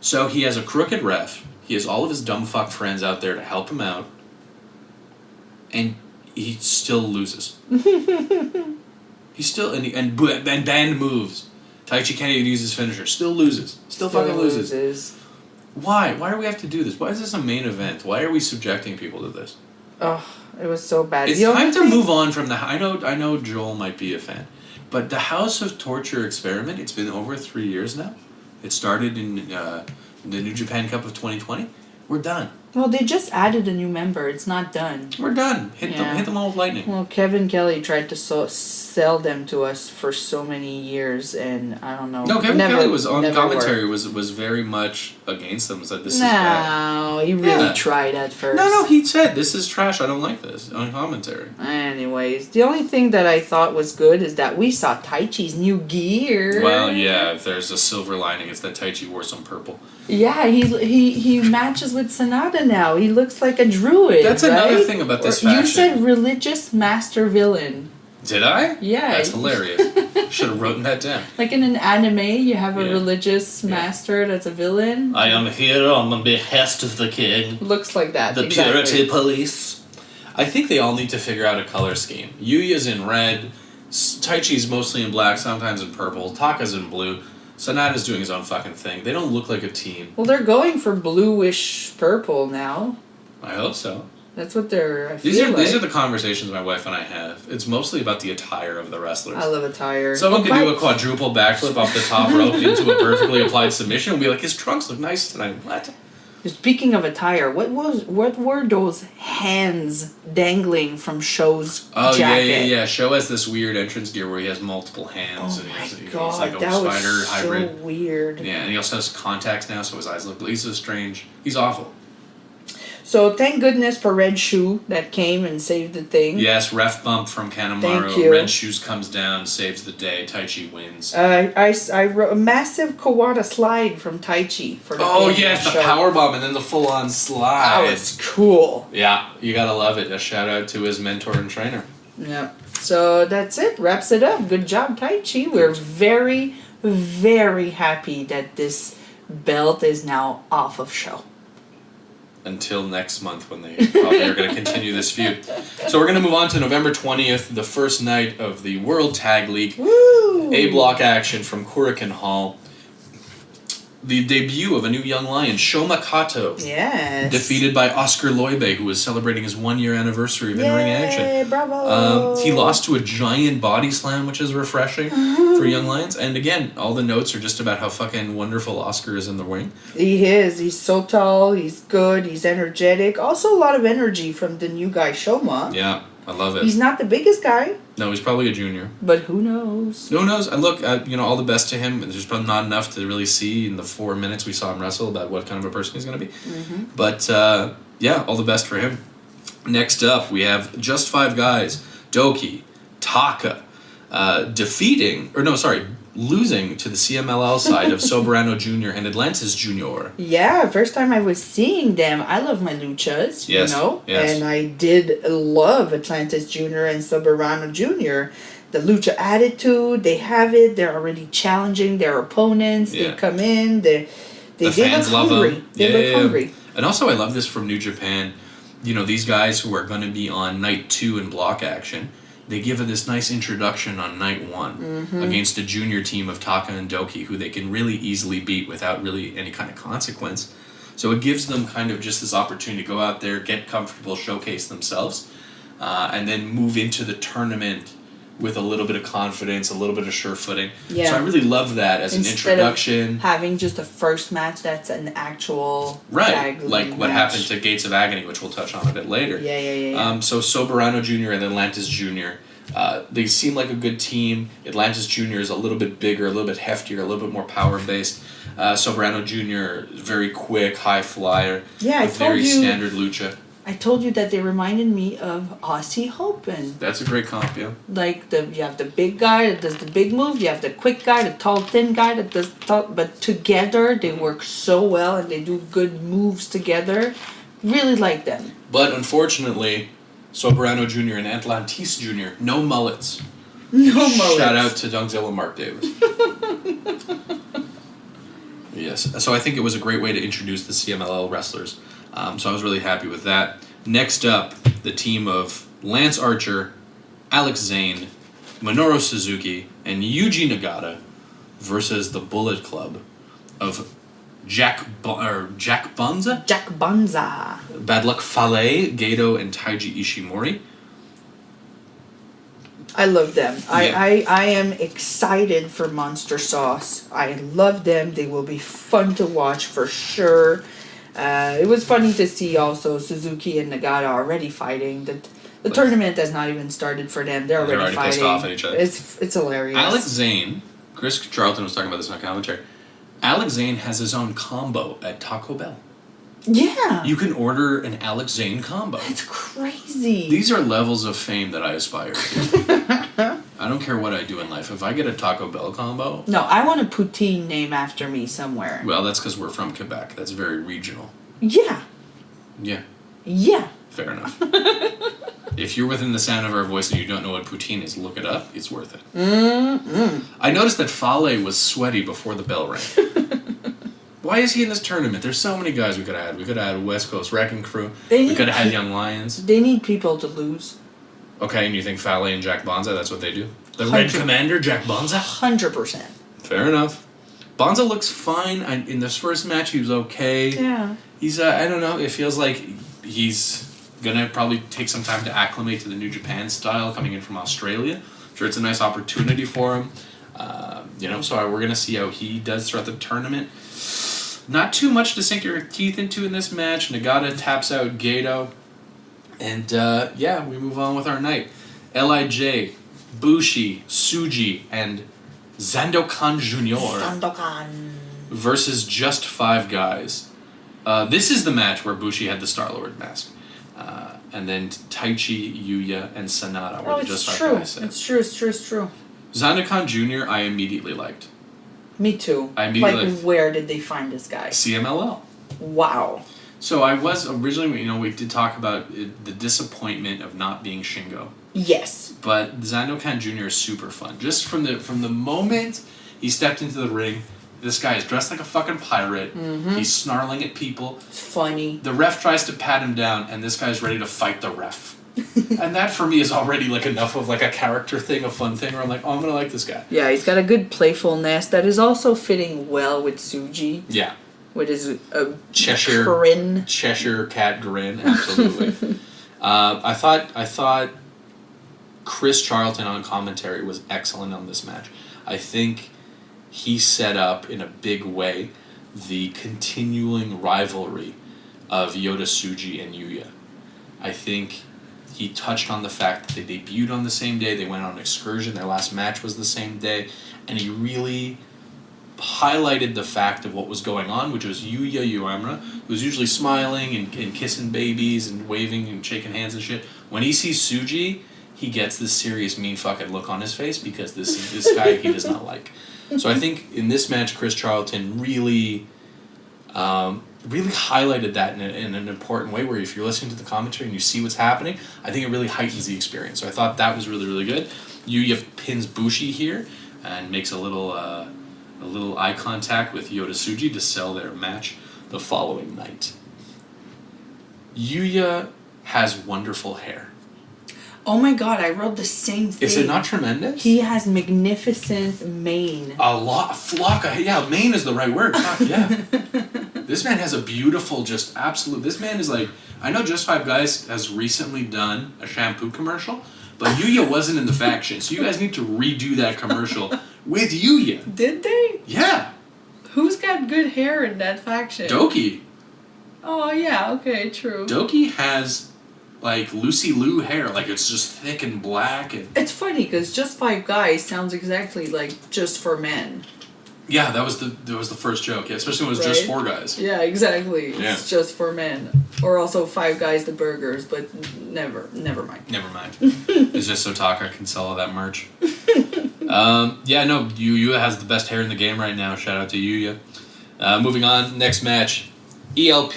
So he has a crooked ref. He has all of his dumb fuck friends out there to help him out. And he still loses. He still and band moves. Taichi can't even use his finisher. Still loses. Still fucking loses. Why? Why do we have to do this? Why is this a main event? Why are we subjecting people to this? Oh, it was so bad. It's time to move on from the... I know Joel might be a fan, but the House of Torture experiment, it's been over 3 years now. It started in the New Japan Cup of 2020. We're done. Well, they just added a new member. It's not done. We're done. Hit them all with lightning. Well, Kevin Kelly tried to sell them to us for so many years, and I don't know. No, Kevin Kelly was on commentary. Was very much against them. Said this is bad. No, he really tried at first. No, he said this is trash. I don't like this on commentary. Anyways, the only thing that I thought was good is that we saw Taichi's new gear. Well, yeah. If there's a silver lining, it's that Taichi wore some purple. Yeah, he matches with Sanada now. He looks like a druid. That's another thing about this faction. You said religious master villain. Did I? Yeah. That's hilarious. Should have written that down. Like in an anime, you have a religious master that's a villain. I am here on the behest of the king. Looks like that. The purity police. I think they all need to figure out a color scheme. Yuya's in red. Taichi's mostly in black, sometimes in purple. Taka's in blue. Sanada's doing his own fucking thing. They don't look like a team. Well, they're going for bluish purple now. I hope so. That's what they're... These are the conversations my wife and I have. It's mostly about the attire of the wrestlers. I love attire. Someone could do a quadruple backflip off the top rope into a perfectly applied submission and be like, his trunks look nice tonight. What? Speaking of attire, what were those hands dangling from Sho's jacket? Yeah. Sho has this weird entrance gear where he has multiple hands. Oh and my he's god, like a that spider was hybrid. So weird. Yeah, and he also has contacts now, so his eyes look... He's so strange. He's awful. So thank goodness for Red Shoe that came and saved the thing. Yes, ref bump from Kanemaru. Thank you. Red Shoes comes down, saves the day. Taichi wins. I wrote a massive Kawada slide from Taichi for the the power bomb and then the full on slide. That was cool. Yeah, you gotta love it. A shout out to his mentor and trainer. Yeah. So that's it. Wraps it up. Good job, Taichi. We're very, very happy that this belt is now off of Sho. Until next month when they probably are going to continue this feud. So we're going to move on to November 20th, the first night of the World Tag League. Woo! A-block action from Kurikan Hall. The debut of a new young lion, Shoma Kato. Yes. Defeated by Oscar Loibe, who was celebrating his 1-year anniversary of in-ring action. Bravo! He lost to a giant body slam, which is refreshing for young lions. And again, all the notes are just about how fucking wonderful Oscar is in the ring. He is. He's so tall. He's good. He's energetic. Also a lot of energy from the new guy, Shoma. Yeah, I love it. He's not the biggest guy. No, he's probably a junior. But who knows? Who knows? And look, all the best to him. There's probably not enough to really see in the 4 minutes we saw him wrestle about what kind of a person he's going to be. Mm-hmm. But, all the best for him. Next up, we have just 5 guys. Doki, Taka, losing to the CMLL side of Soberano Jr. and Atlantis Jr. Yeah, first time I was seeing them, I love my luchas, yes, you know? Yes. And I did love Atlantis Jr. and Soberano Jr. the lucha attitude. They have it. They're already challenging their opponents. Yeah. They come in. They look hungry. They look hungry. And also, I love this from New Japan. You know, these guys who are going to be on night 2 in block action, they give it this nice introduction on night 1 against a junior team of Taka and Doki, who they can really easily beat without really any kind of consequence. So it gives them kind of just this opportunity to go out there, get comfortable, showcase themselves, and then move into the tournament with a little bit of confidence, a little bit of sure footing. Yeah. So I really love that as an introduction. Of having just a first match that's an actual right, like what happened to Gates of Agony, which we'll touch on a bit later. Yeah. So Soberano Jr. and Atlantis Jr., they seem like a good team. Atlantis Jr. is a little bit bigger, a little bit heftier, a little bit more power-based. Soberano Jr. is very quick, high flyer. Yeah, very standard lucha. I told you that they reminded me of Aussie Hopen. That's a great comp, yeah. Like you have the big guy that does the big move, you have the quick guy, the tall, thin guy that does but together they work so well and they do good moves together. Really like them. But unfortunately, Soberano Jr. and Atlantis Jr. no mullets. No mullets. Shout out to Dungzilla Mark Davis. Yes, so I think it was a great way to introduce the CMLL wrestlers. So I was really happy with that. Next up, the team of Lance Archer, Alex Zane, Minoru Suzuki, and Yuji Nagata versus the Bullet Club of Jack Bonza? Jack Bonza. Bad Luck Fale, Gato, and Taiji Ishimori. I love them. Yeah. I am excited for Monster Sauce. I love them. They will be fun to watch for sure. It was funny to see also Suzuki and Nagata already fighting. The tournament has not even started for them. They're already fighting. Pissed off at each other. It's hilarious. Alex Zane, Chris Charlton was talking about this on commentary. Alex Zane has his own combo at Taco Bell. Yeah. You can order an Alex Zane combo. It's crazy. These are levels of fame that I aspire to. I don't care what I do in life. If I get a Taco Bell combo... No, I want a poutine named after me somewhere. Well, that's because we're from Quebec. That's very regional. Yeah. Yeah. Yeah. Fair enough. If you're within the sound of our voice and you don't know what poutine is, look it up. It's worth it. I noticed that Fale was sweaty before the bell rang. Why is he in this tournament? There's so many guys we could have had. We could have had West Coast Wrecking Crew. We could have had Young Lions. They need people to lose. Okay, and you think Fale and Jack Bonza, that's what they do? The Red Commander, Jack Bonza? 100%. Fair enough. Bonza looks fine. In this first match, he was okay. Yeah. He's, I don't know, it feels like he's going to probably take some time to acclimate to the New Japan style coming in from Australia. I'm sure it's a nice opportunity for him. So we're going to see how he does throughout the tournament. Not too much to sink your teeth into in this match. Nagata taps out Gato. And, we move on with our night. LIJ, Bushi, Tsuji, and Sandokan Jr. Sandokan. Versus just 5 guys. This is the match where Bushi had the Star-Lord mask. And then Taichi, Yuya, and Sanada were the just 5 guys. It's true. Sandokan Jr. I immediately liked. Me too. Where did they find this guy? CMLL. Wow. So I was originally, we did talk about the disappointment of not being Shingo. Yes. But Sandokan Jr. is super fun. Just from the moment he stepped into the ring, this guy is dressed like a fucking pirate. Mm-hmm. He's snarling at people. It's funny. The ref tries to pat him down, and this guy's ready to fight the ref. And that for me is already enough of a character thing, a fun thing, where I'm like, oh, I'm gonna like this guy. Yeah, he's got a good playfulness that is also fitting well with Tsuji. Yeah. With his Cheshire grin. Cheshire cat grin, absolutely. I thought Chris Charlton on commentary was excellent on this match. I think he set up in a big way the continuing rivalry of Yota Tsuji and Yuya. I think he touched on the fact that they debuted on the same day, they went on an excursion, their last match was the same day, and he really highlighted the fact of what was going on, which was Yuya Uemura, who's usually smiling and kissing babies and waving and shaking hands and shit. When he sees Tsuji, he gets this serious mean fucking look on his face because this guy he does not like. So I think in this match, Chris Charlton really really highlighted that in an important way, where if you're listening to the commentary and you see what's happening, I think it really heightens the experience. So I thought that was really, really good. Yuya pins Bushi here and makes a little eye contact with Yota Tsuji to sell their match the following night. Yuya has wonderful hair. Oh my god, I wrote the same thing. Is it not tremendous? He has magnificent mane. Mane is the right word. Fuck, yeah. This man has a beautiful, this man is like, I know Just Five Guys has recently done a shampoo commercial, but Yuya wasn't in the faction, so you guys need to redo that commercial with Yuya. Did they? Yeah. Who's got good hair in that faction? Doki. Oh, yeah, okay, true. Doki has, like, Lucy Liu hair. Like, it's just thick and black. And it's funny, because Just Five Guys sounds exactly like Just for Men. Yeah, that was the first joke. Yeah, especially when it was Just Four Guys. Yeah, exactly. Yeah. It's Just for Men. Or also Five Guys the Burgers, but never mind. Never mind. It's just so Taka can sell all that merch. Yuya has the best hair in the game right now. Shout out to Yuya. Moving on, next match. ELP,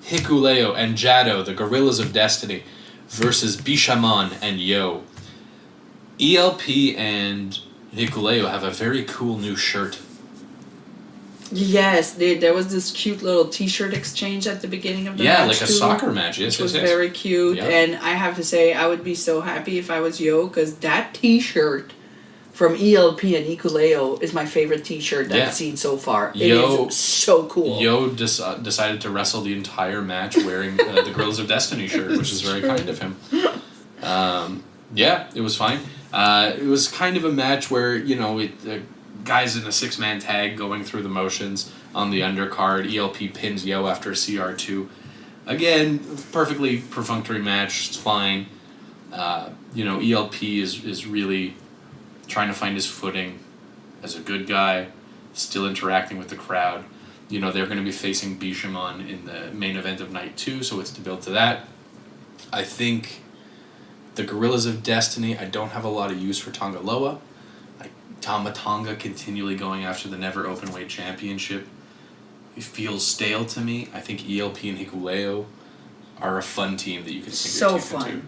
Hikuleo, and Jado, the Gorillas of Destiny, versus Bishamon and Yo. ELP and Hikuleo have a very cool new shirt. Yes, there was this cute little T-shirt exchange at the beginning of the match. Yeah, like a soccer match. Yes, which was very cute. Yep. And I have to say, I would be so happy if I was Yo, because that T-shirt from ELP and Hikuleo is my favorite T-shirt that I've seen so far. It is so cool. Yo decided to wrestle the entire match wearing the Gorillas of Destiny shirt, which is very kind of him. It was fine. It was kind of a match where, guys in a 6-man tag going through the motions on the undercard. ELP pins Yo after a CR2. Again, perfectly perfunctory match. It's fine. ELP is really trying to find his footing as a good guy, still interacting with the crowd. They're going to be facing Bishamon in the main event of night 2, so it's to build to that. I think the Gorillas of Destiny, I don't have a lot of use for Tongaloa. Tama Tonga continually going after the Never Openweight Championship. It feels stale to me. I think ELP and Hikuleo are a fun team that you can sink your teeth into.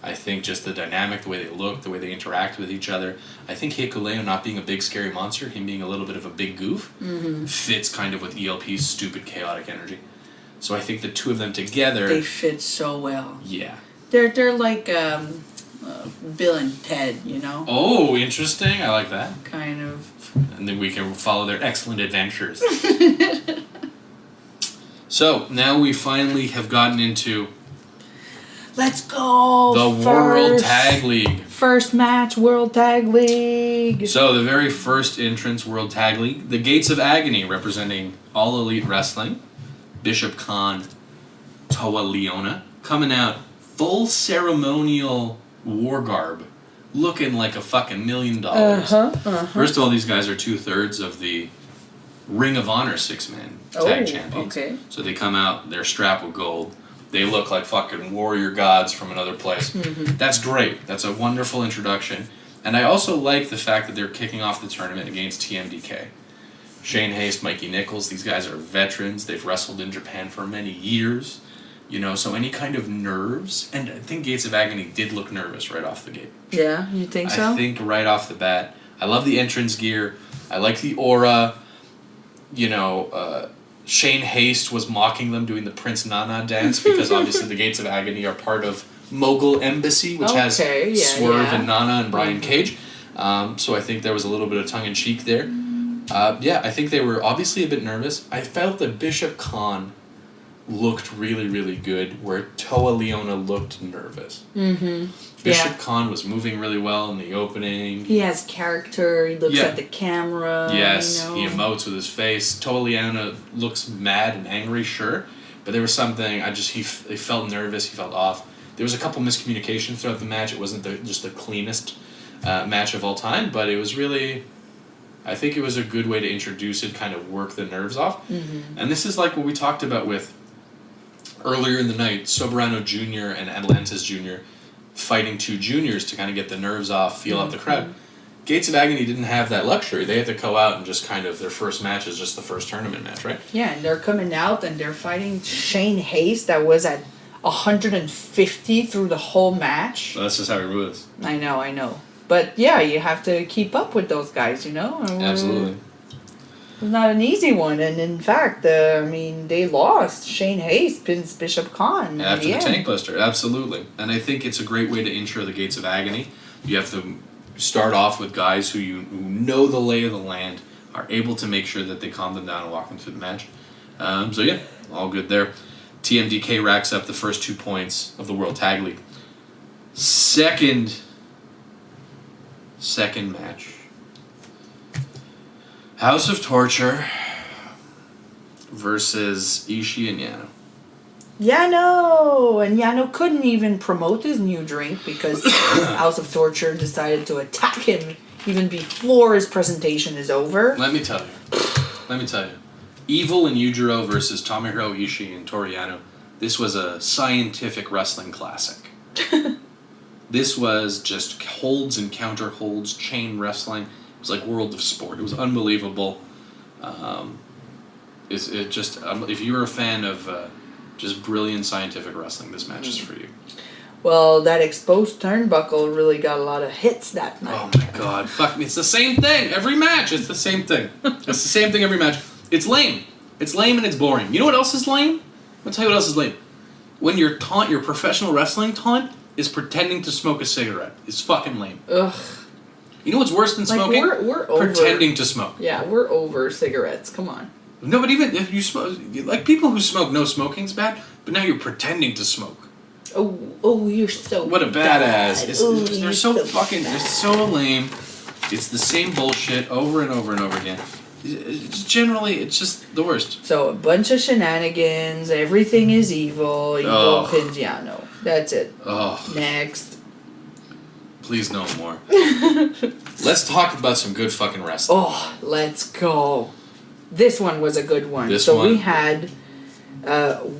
I think just the dynamic, the way they look, the way they interact with each other. I think Hikuleo not being a big scary monster, him being a little bit of a big goof, fits kind of with ELP's stupid chaotic energy. So I think the two of them together... They fit so well. Yeah. They're like Bill and Ted, Oh, interesting. I like that. Kind of. And then we can follow their excellent adventures. So, now we finally have gotten into... Let's go! The World Tag League. First match, World Tag League. So, the very first entrance, World Tag League. The Gates of Agony, representing All Elite Wrestling. Bishop Khan, Toa Leona, coming out full ceremonial war garb, looking like a fucking $1 million. First of all, these guys are 2/3 of the Ring of Honor 6-man tag champions. Okay. So they come out, they're strapped with gold. They look like fucking warrior gods from another place. That's great. That's a wonderful introduction. And I also like the fact that they're kicking off the tournament against TMDK. Shane Haste, Mikey Nichols, these guys are veterans. They've wrestled in Japan for many years. So any kind of nerves, and I think Gates of Agony did look nervous right off the gate. Yeah, you think so? I think right off the bat. I love the entrance gear. I like the aura. Shane Haste was mocking them doing the Prince Nana dance because obviously the Gates of Agony are part of Mogul Embassy, which has Swerve and Nana and Brian Cage. So I think there was a little bit of tongue-in-cheek there. I think they were obviously a bit nervous. I felt that Bishop Khan looked really, really good, where Toa Leona looked nervous. Bishop Khan was moving really well in the opening. He has character. He looks at the camera. Yes, he emotes with his face. Toa Leona looks mad and angry, sure, but there was something, he felt nervous, he felt off. There was a couple miscommunications throughout the match. It wasn't just the cleanest match of all time, but it was really... I think it was a good way to introduce it, kind of work the nerves off. And this is like what we talked about with earlier in the night, Soberano Jr. and Atlantis Jr. fighting two juniors to kind of get the nerves off, feel out the crowd. Gates of Agony didn't have that luxury. They had to go out and just kind of, their first match is just the first tournament match, right? Yeah, and they're coming out and they're fighting Shane Hayes that was at 150 through the whole match. Well, that's just how he moves. I know. But yeah, you have to keep up with those guys, you know? Absolutely. It's not an easy one, and in fact, they lost. Shane Hayes pins Bishop Khan after the tank buster, absolutely. And I think it's a great way to intro the Gates of Agony. You have to start off with guys who know the lay of the land, are able to make sure that they calm them down and walk them through the match. So yeah, all good there. TMDK racks up the first 2 points of the World Tag League. Second match. House of Torture versus Ishii and Yano. Yano! And Yano couldn't even promote his new drink because House of Torture decided to attack him even before his presentation is over. Let me tell you. Evil and Yujiro versus Tomohiro Ishii and Toru Yano. This was a scientific wrestling classic. This was just holds and counter holds, chain wrestling. It was like World of Sport. It was unbelievable. If you're a fan of just brilliant scientific wrestling, this match is for you. Well, that exposed turnbuckle really got a lot of hits that night. Oh my god, fuck me. It's the same thing every match. It's the same thing. It's the same thing every match. It's lame. It's lame and it's boring. You know what else is lame? I'll tell you what else is lame. When your professional wrestling taunt is pretending to smoke a cigarette. It's fucking lame. Ugh. You know what's worse than smoking? We're over. Pretending to smoke. Yeah, we're over cigarettes. Come on. No, but even if you smoke, like people who smoke, no smoking's bad, but now you're pretending to smoke. Oh, you're so What a badass. They're so fucking, bad. they're so lame. It's the same bullshit over and over and over again. It's just the worst. So a bunch of shenanigans, everything is evil pins Yano. That's it. Oh. Next. Please no more. Let's talk about some good fucking wrestling. Oh, let's go. This one was a good one. We had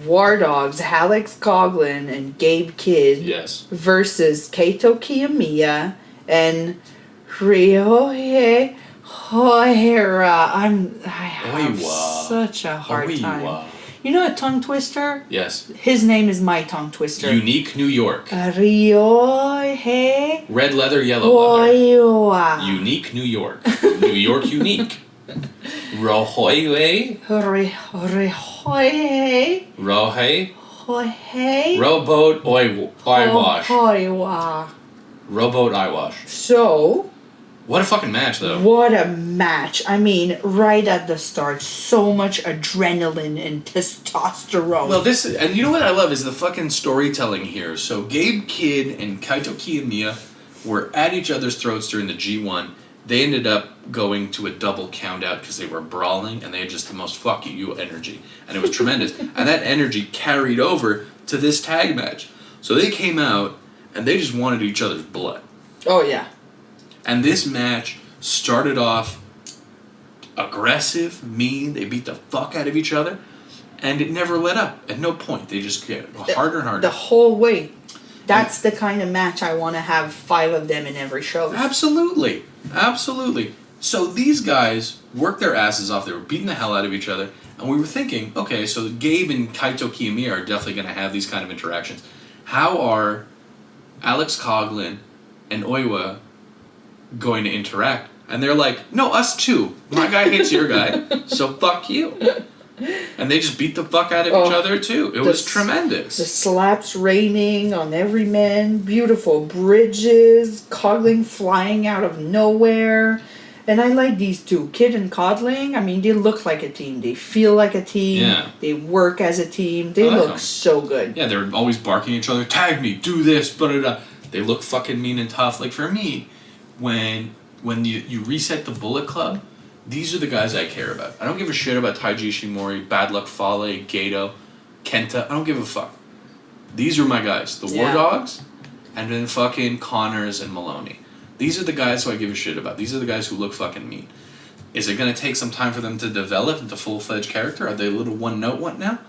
War Dogs, Alex Coughlin and Gabe Kidd versus Kaito Kiyomiya and Ryohei Hoihira. I have such a hard time. You know a tongue twister? Yes. His name is my tongue twister. Unique New York. Ryohei. Red leather, yellow leather. Unique New York. New York unique. Rohoi. Rohei. Rowboat eyewash. Hoiwa. Rowboat eyewash. So. What a fucking match, though. What a match. I mean, right at the start, so much adrenaline and testosterone. Well, and you know what I love is the fucking storytelling here. So Gabe Kidd and Kaito Kiyomiya were at each other's throats during the G1. They ended up going to a double count out because they were brawling and they had just the most fuck you energy. And it was tremendous. And that energy carried over to this tag match. So they came out and they just wanted each other's blood. Oh, yeah. And this match started off aggressive, mean. They beat the fuck out of each other. And it never let up. At no point. They just get harder and harder. The whole way. That's the kind of match I want to have 5 of them in every show. Absolutely. Absolutely. So these guys worked their asses off. They were beating the hell out of each other. And we were thinking, okay, so Gabe and Kaito Kiyomiya are definitely going to have these kind of interactions. How are Alex Coughlin and Oiwa going to interact? And they're like, no, us too. My guy hates your guy, so fuck you. And they just beat the fuck out of each other too. It was tremendous. The slaps raining on every man, beautiful bridges, Coughlin flying out of nowhere. And I like these two, Kidd and Coughlin. I mean, they look like a team. They feel like a team. Yeah. They work as a team. They look so good. Yeah, they're always barking at each other. Tag me, do this, blah, blah, blah. They look fucking mean and tough. Like for me, when you reset the Bullet Club, these are the guys I care about. I don't give a shit about Taiji Ishimori, Bad Luck Fale, Gato, Kenta. I don't give a fuck. These are my guys. The War Dogs, and then fucking Connors and Maloney. These are the guys who I give a shit about. These are the guys who look fucking mean. Is it going to take some time for them to develop into full-fledged character? Are they a little one-note now?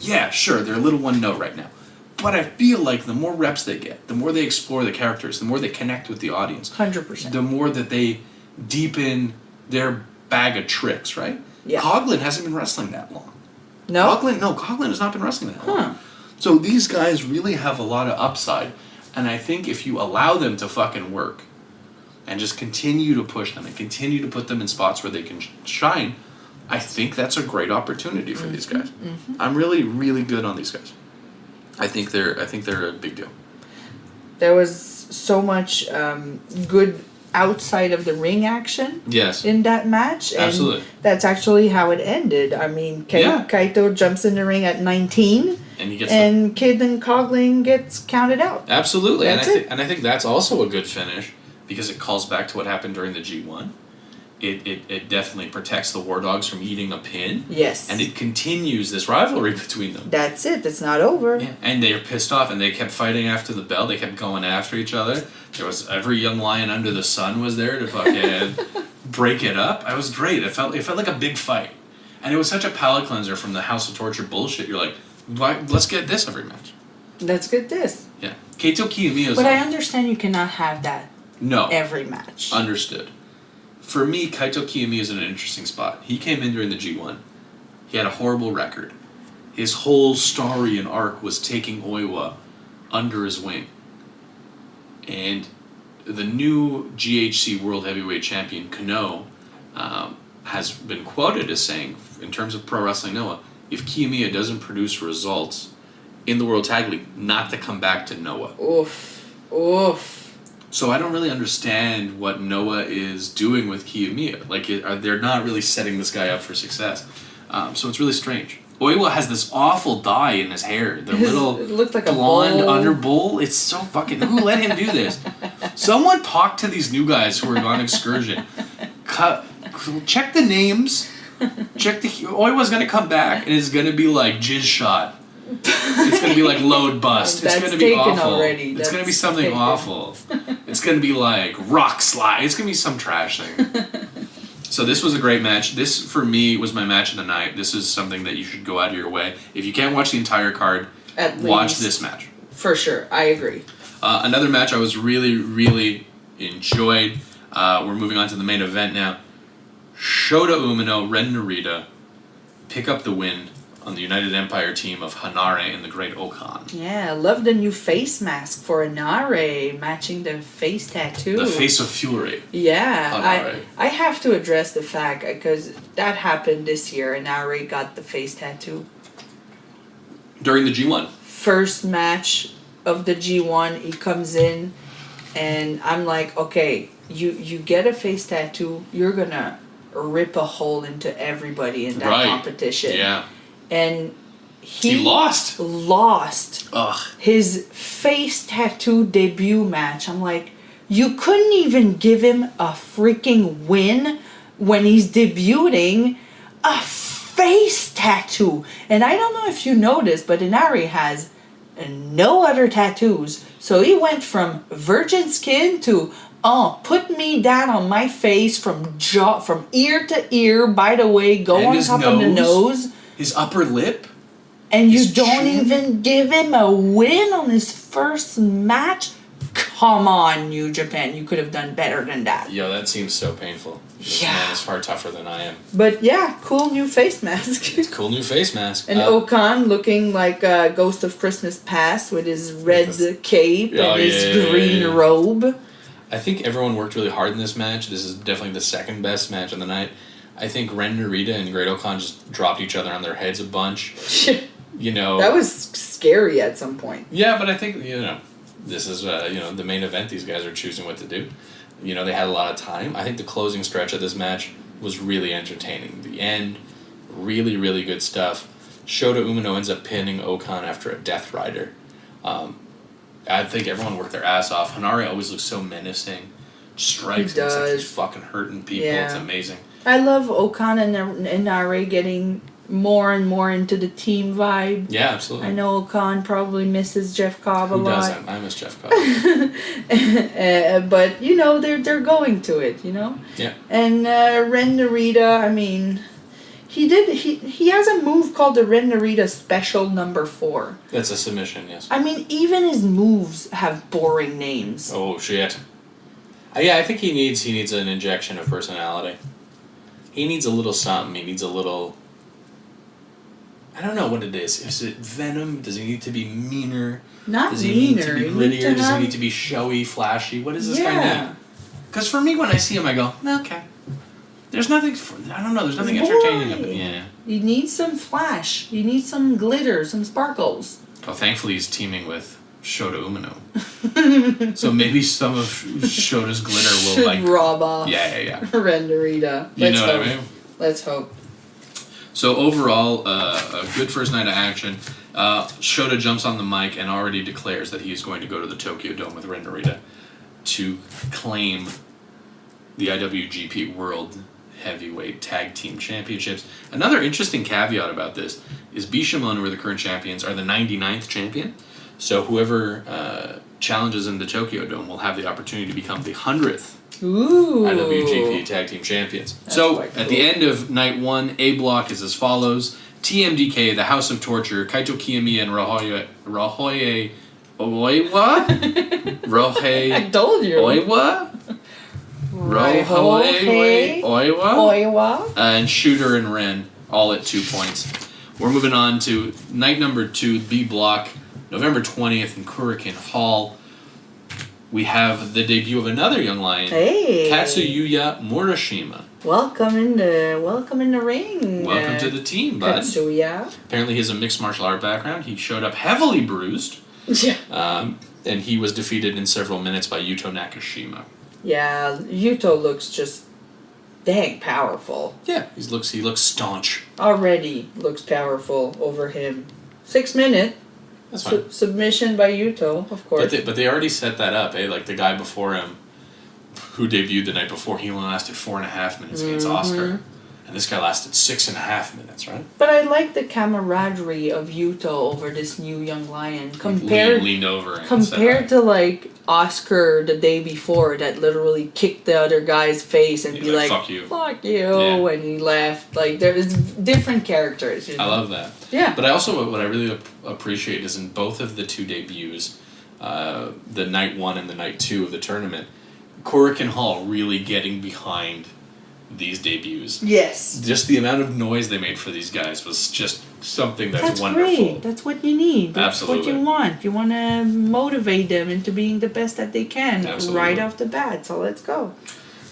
Yeah, sure, they're a little one-note right now. But I feel like the more reps they get, the more they explore the characters, the more they connect with the audience. 100%. The more that they deepen their bag of tricks, right? Yeah. Coughlin hasn't been wrestling that long. No? Coughlin has not been wrestling that long. So these guys really have a lot of upside. And I think if you allow them to fucking work and just continue to push them and continue to put them in spots where they can shine, I think that's a great opportunity for these guys. Mm-hmm. I'm really, really good on these guys. I think they're a big deal. There was so much good outside of the ring action in that match. And absolutely. That's actually how it ended. I mean, Kaito jumps in the ring at 19. And Kid and Coughlin gets counted out. Absolutely. And I think that's also a good finish because it calls back to what happened during the G1. It definitely protects the War Dogs from eating a pin. Yes. And it continues this rivalry between them. That's it. It's not over. Yeah. And they're pissed off and they kept fighting after the bell. They kept going after each other. There was every young lion under the sun was there to fucking break it up. It was great. It felt like a big fight. And it was such a palate cleanser from the House of Torture bullshit. You're like, let's get this every match. Let's get this. Yeah. Kaito Kiyomiya's But I understand you cannot have that every match. Understood. For me, Kaito Kiyomiya is in an interesting spot. He came in during the G1. He had a horrible record. His whole story and arc was taking Oiwa under his wing. And the new GHC World Heavyweight Champion, Kano, has been quoted as saying, in terms of Pro Wrestling Noah, if Kiyomiya doesn't produce results in the World Tag League, not to come back to Noah. Oof. So I don't really understand what Noah is doing with Kiyomiya. Like, they're not really setting this guy up for success. So it's really strange. Oiwa has this awful dye in his hair. The little it looks like blonde a bowl. under bowl. It's so fucking... Who let him do this? Someone talk to these new guys who are on excursion. Check the names. Oiwa's going to come back and it's going to be like Jizz Shot. It's going to be like Load Bust. It's going to be awful. Already. It's going to be something awful. It's going to be like Rock Slide. It's going to be some trash thing. So this was a great match. This, for me, was my match of the night. This is something that you should go out of your way. If you can't watch the entire card, watch this match. For sure. I agree. Another match I was really, really enjoyed. We're moving on to the main event now. Shota Umino, Ren Narita pick up the win on the United Empire team of Hanare and the Great Okan. Yeah, I love the new face mask for Hanare, matching the face tattoo. The face of fury. Yeah, I have to address the fact, because that happened this year, and Hanare got the face tattoo. During the G1. First match of the G1, he comes in, and I'm like, okay, you get a face tattoo, you're gonna rip a hole into everybody in that competition. Yeah. And he lost his face tattoo debut match. I'm like, you couldn't even give him a freaking win when he's debuting a face tattoo. And I don't know if you noticed, but Inari has no other tattoos. So he went from virgin skin to put me down on my face from ear to ear. By the way, go on top of the nose. His upper lip? And you don't even give him a win on his first match? Come on, New Japan. You could have done better than that. Yo, that seems so painful. This man is far tougher than I am. But yeah, cool new face mask. It's a cool new face mask. And Okan looking like a Ghost of Christmas Past with his red cape and his green robe. I think everyone worked really hard in this match. This is definitely the second best match of the night. I think Ren Narita and Great Okan just dropped each other on their heads a bunch. You know, that was scary at some point. Yeah, but I think, this is, the main event. These guys are choosing what to do. They had a lot of time. I think the closing stretch of this match was really entertaining. The end, really, really good stuff. Shota Umino ends up pinning Okan after a Death Rider. I think everyone worked their ass off. Hanare always looks so menacing. Strikes. He does. It's like he's fucking hurting people. Yeah. It's amazing. I love Okan and Nare getting more and more into the team vibe. Yeah, absolutely. I know Okan probably misses Jeff Cobb a lot. Who doesn't? I miss Jeff Cobb. But, they're going to it, Yeah. And Ren Narita, I mean, He did. He has a move called the Ren Narita Special Number 4. That's a submission, yes. I mean, even his moves have boring names. Oh, shit. Yeah, I think he needs an injection of personality. He needs a little something. He needs a little... I don't know what it is. Is it venom? Does he need to be meaner? Not Does he meaner. need to be grittier? Does he need to be showy, flashy? What does this guy need? Because for me, when I see him, I go, okay. There's nothing... I don't know. There's nothing entertaining about it. Yeah. He needs some flash. He needs some glitter, some sparkles. Oh, thankfully, he's teaming with Shota Umino. So maybe some of Shota's glitter will, like... rob off. Yeah. Ren Narita. You know what I mean? Let's hope. So overall, a good first night of action. Shota jumps on the mic and already declares that he is going to go to the Tokyo Dome with Ren Narita to claim the IWGP World Heavyweight Tag Team Championships. Another interesting caveat about this is Bishamon, who are the current champions, are the 99th champion. So whoever challenges in the Tokyo Dome will have the opportunity to become the 100th IWGP Tag Team Champions. That's so, at the end of night 1, A block is as follows. TMDK, the House of Torture, Kaito Kiyomiya and Rohei Oiwa? Rohei I told you. Oiwa? Rohei Oiwa? And Shooter and Ren, all at 2 points. We're moving on to night number 2, B block, November 20th in Kurikan Hall. We have the debut of another young lion, Katsuya Murashima. Welcome in the ring. Welcome to the team, bud. Katsuya. Apparently he has a mixed martial art background. He showed up heavily bruised. Yeah. And he was defeated in several minutes by Yuto Nakashima. Yeah, Yuto looks just dang powerful. Yeah, he looks staunch. Already looks powerful over him. 6 minute. That's fine. Submission by Yuto, of course. But they already set that up, eh? Like the guy before him, who debuted the night before, he only lasted 4.5 minutes against Oscar. And this guy lasted 6.5 minutes, right? But I like the camaraderie of Yuto over this new young lion compared leaned over and compared to like Oscar the day before that literally kicked the other guy's face and be like fuck you, and he left. Like there is different characters. You know? I love that. Yeah. But I also what I really appreciate is in both of the 2 debuts, the night 1 and the night 2 of the tournament, Kurikan Hall really getting behind these debuts. Yes. Just the amount of noise they made for these guys was just something that's wonderful. Great. That's what you need. That's Absolutely. what you want. You want to motivate them into being the best that they can right off the bat. So let's go.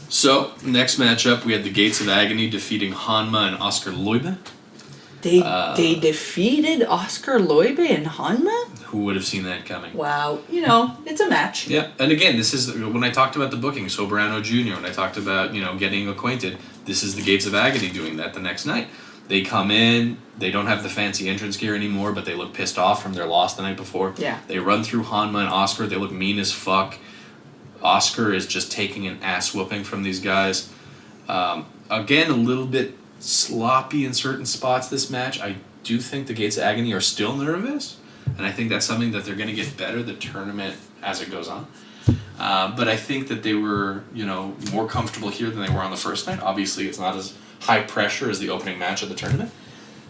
So, next matchup, we had the Gates of Agony defeating Hanma and Oscar Loibe. They defeated Oscar Loibe and Hanma? Who would have seen that coming? Wow. You know, it's a match. Yeah, and again, this is when I talked about the booking, Soberano Jr., when I talked about, getting acquainted, this is the Gates of Agony doing that the next night. They come in, they don't have the fancy entrance gear anymore, but they look pissed off from their loss the night before. Yeah. They run through Hanma and Oscar, they look mean as fuck. Oscar is just taking an ass whooping from these guys. Again, a little bit sloppy in certain spots this match. I do think the Gates of Agony are still nervous, and I think that's something that they're going to get better the tournament as it goes on. But I think that they were, more comfortable here than they were on the first night. Obviously, it's not as high pressure as the opening match of the tournament.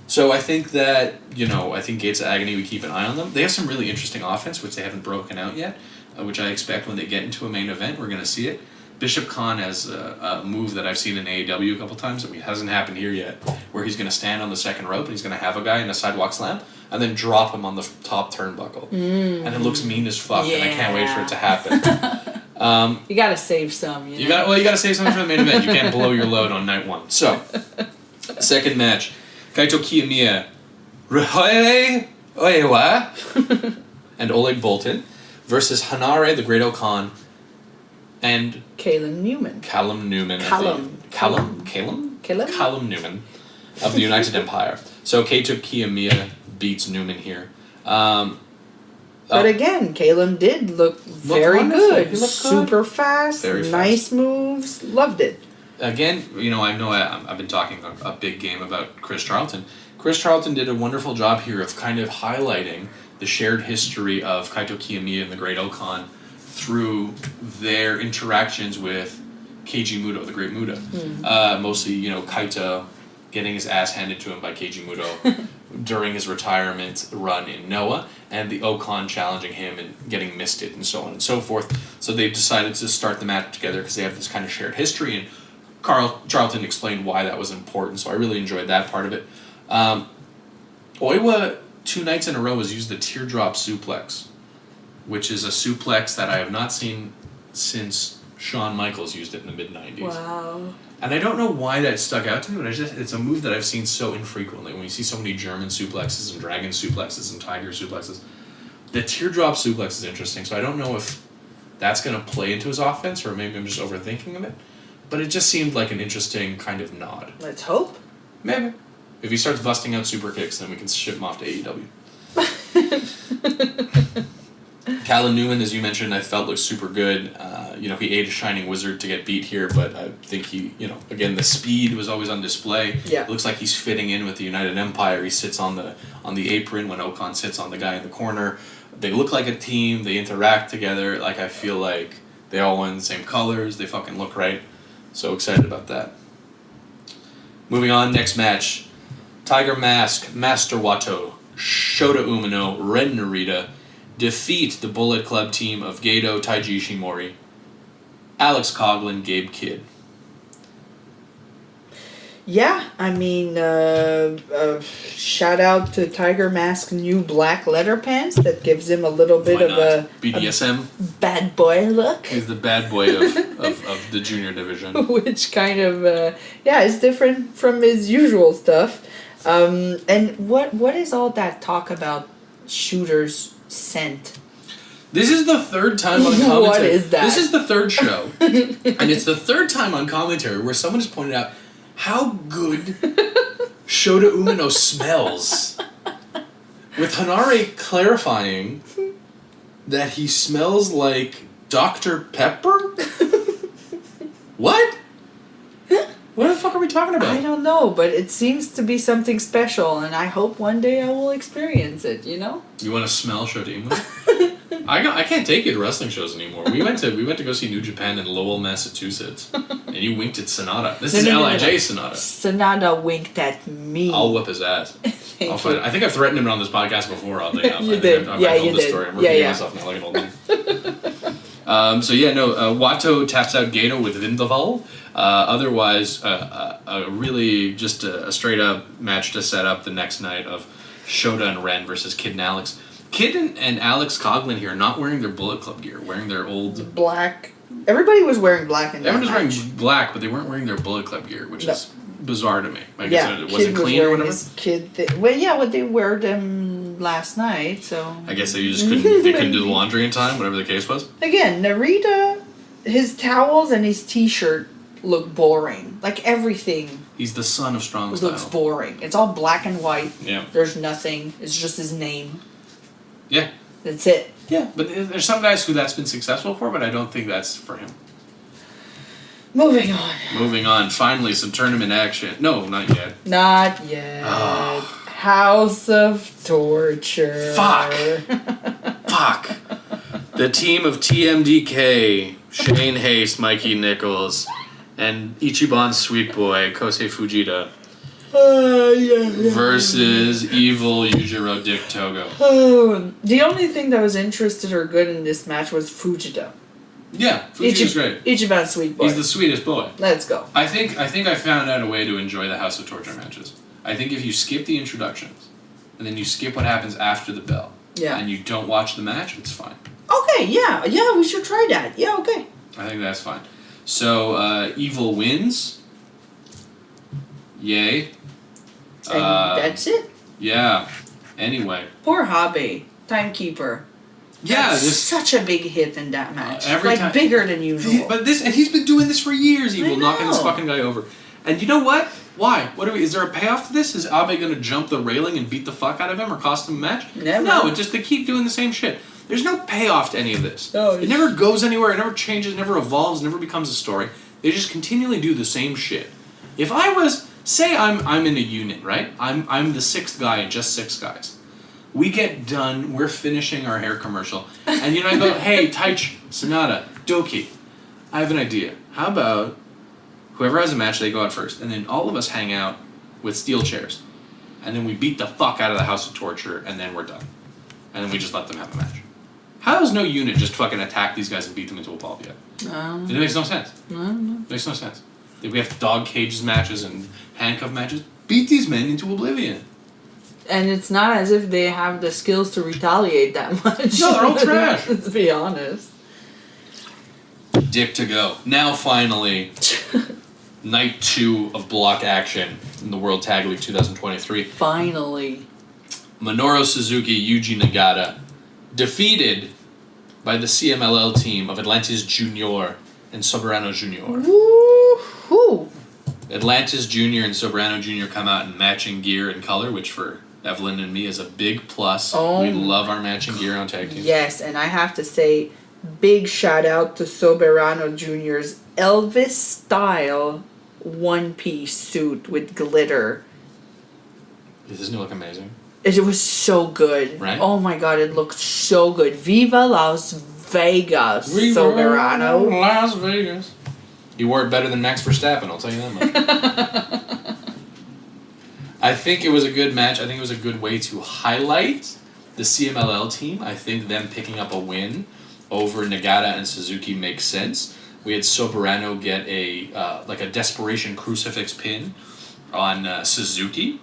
So I think that, I think Gates of Agony, we keep an eye on them. They have some really interesting offense, which they haven't broken out yet, which I expect when they get into a main event, we're going to see it. Bishop Khan has a move that I've seen in AEW a couple times. I mean, it hasn't happened here yet, where he's going to stand on the second rope and he's going to have a guy in a sidewalk slam and then drop him on the top turnbuckle. And it looks mean as fuck, and I can't wait for it to happen. You got to save some, you got to save something for the main event. You can't blow your load on night 1. So, second match, Kaito Kiyomiya, Rohei Oiwa, and Oleg Boltin versus Hanare, the Great Okan, and Callum Newman. Callum Newman of the United Empire. So Kaito Kiyomiya beats Newman here. But again, Caleb did look very good. He looked Super fast, Very nice moves. Loved it. Again, I know I've been talking a big game about Chris Charlton. Chris Charlton did a wonderful job here of kind of highlighting the shared history of Kaito Kiyomiya and the Great Okan through their interactions with Keiji Muto, the Great Muto. Mostly, Kaito getting his ass handed to him by Keiji Muto during his retirement run in Noah, and the Ocon challenging him and getting misted and so on and so forth. So they've decided to start the match together because they have this kind of shared history, and Charlton explained why that was important, so I really enjoyed that part of it. Oiwa, 2 nights in a row, has used the teardrop suplex, which is a suplex that I have not seen since Shawn Michaels used it in the mid-90s. Wow. And I don't know why that stuck out to me, but it's a move that I've seen so infrequently. When you see so many German suplexes and dragon suplexes and tiger suplexes, the teardrop suplex is interesting, so I don't know if that's going to play into his offense, or maybe I'm just overthinking it. But it just seemed like an interesting kind of nod. Let's hope. Maybe. If he starts busting out super kicks, then we can ship him off to AEW. Callum Newman, as you mentioned, I felt looked super good. He ate a Shining Wizard to get beat here, but I think he, again, the speed was always on display. Yeah. It looks like he's fitting in with the United Empire. He sits on the apron when Ocon sits on the guy in the corner. They look like a team. They interact together. Like, I feel like they all wear the same colors. They fucking look right. So excited about that. Moving on, next match. Tiger Mask, Master Wato, Shota Umino, Ren Narita defeat the Bullet Club team of Gedo, Taiji Ishimori, Alex Coughlin, Gabe Kidd. Yeah, I mean, shout out to Tiger Mask's new black leather pants that gives him a little bit of a BDSM bad boy look. He's the bad boy of the junior division. Which kind of, is different from his usual stuff. And what is all that talk about shooters scent? This is the third time on commentary. What is that? This is the third show. And it's the third time on commentary where someone has pointed out how good Shota Umino smells. With Hanare clarifying that he smells like Dr. Pepper? What? What the fuck are we talking about? I don't know, but it seems to be something special, and I hope one day I will experience it, You want to smell Shota Umino? I can't take you to wrestling shows anymore. We went to go see New Japan in Lowell, Massachusetts, and you winked at Sonata. This is LIJ Sonata. Sonata winked at me. I'll whip his ass. I think I've threatened him on this podcast before. Oddly enough, you did. I've told this story. I'm repeating myself now like an old man. Wato taps out Gedo with Vindaval. Otherwise, really just a straight up match to set up the next night of Shota and Ren versus Kid and Alex. Kid and Alex Coughlin here not wearing their Bullet Club gear, wearing their old black. Everybody was wearing black in that Everyone match. was wearing black, but they weren't wearing their Bullet Club gear, which is bizarre to me. I guess it wasn't clean or whatever. They wear them last night, so I guess they just couldn't do the laundry in time, whatever the case was. Again, Narita, his towels and his t-shirt look boring. Like everything. He's the son of Strong Style. Looks boring. It's all black and white. Yeah. There's nothing. It's just his name. Yeah. That's it. Yeah, but there's some guys who that's been successful for, but I don't think that's for him. Moving on. Finally, some tournament action. No, not yet. Not yet. Oh. House of Torture. Fuck. The team of TMDK, Shane Haste, Mikey Nichols, and Ichiban's sweet boy, Kosei Fujita. Versus evil Yujiro Dick Togo. The only thing that was interested or good in this match was Fujita. Yeah, Fujita's great. Ichiban's sweet boy. He's the sweetest boy. Let's go. I think I found out a way to enjoy the House of Torture matches. I think if you skip the introductions, and then you skip what happens after the bell, and you don't watch the match, it's fine. Okay, yeah, we should try that. Yeah, okay. I think that's fine. So, Evil wins. Yay. And that's it. Yeah. Anyway. Poor Habe, timekeeper. Yeah, That's such a big hit in that match. Every time, bigger than usual. He's been doing this for years, Evil, knocking this fucking guy over. And you know what? Why? Is there a payoff to this? Is Abe going to jump the railing and beat the fuck out of him or cost him a match? Never. No, they keep doing the same shit. There's no payoff to any of this. No, it never goes anywhere, it never changes, never evolves, never becomes a story. They just continually do the same shit. If I was, say I'm in a unit, right? I'm the sixth guy and just six guys. We get done, we're finishing our hair commercial, and I go, hey, Taich, Sonata, Doki, I have an idea. How about whoever has a match, they go out first, and then all of us hang out with steel chairs. And then we beat the fuck out of the House of Torture, and then we're done. And then we just let them have a match. How does no unit just fucking attack these guys and beat them into a pulp yet? It makes no sense. It makes no sense. If we have dog cages matches and handcuff matches, beat these men into oblivion. And it's not as if they have the skills to retaliate that much. No, they're all trash. Let's be honest. Dick to go. Now finally, night 2 of block action in the World Tag League 2023. Finally. Minoru Suzuki, Yuji Nagata, defeated by the CMLL team of Atlantis Junior and Soberano Junior. Woo-hoo! Atlantis Junior and Soberano Junior come out in matching gear and color, which for Evelyn and me is a big plus. We love our matching gear on tag teams. Yes, and I have to say, big shout out to Soberano Jr.'s Elvis style one-piece suit with glitter. Doesn't it look amazing? It was so good. Right? Oh my god, it looked so good. Viva Las Vegas, Soberano. Las Vegas. You wore it better than Max Verstappen, I'll tell you that much. I think it was a good match. I think it was a good way to highlight the CMLL team. I think them picking up a win over Nagata and Suzuki makes sense. We had Soberano get a desperation crucifix pin on Suzuki.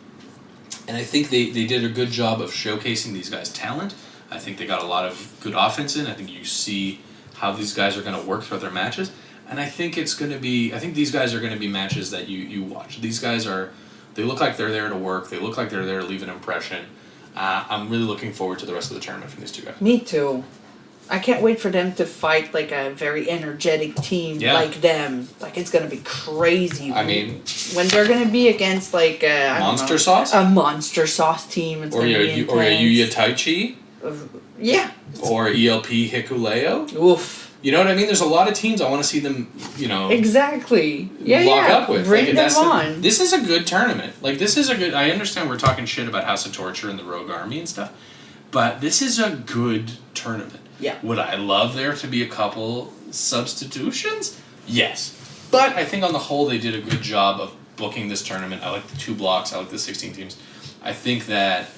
And I think they did a good job of showcasing these guys' talent. I think they got a lot of good offense in. I think you see how these guys are going to work throughout their matches. And I think these guys are going to be matches that you watch. These guys they look like they're there to work. They look like they're there to leave an impression. I'm really looking forward to the rest of the tournament from these two guys. Me too. I can't wait for them to fight like a very energetic team like them. Like, it's going to be crazy. I mean, when they're going to be against like a Monster Sauce? A Monster Sauce team. It's or a Yuya Taichi? Yeah. Or ELP Hikuleo? Oof. You know what I mean? There's a lot of teams I want to see them, Exactly. lock up with. Bring them on. This is a good tournament. I understand we're talking shit about House of Torture and the Rogue Army and stuff, but this is a good tournament. Yeah. Would I love there to be a couple substitutions? Yes. But I think on the whole they did a good job of booking this tournament. I like the 2 blocks. I like the 16 teams. I think that,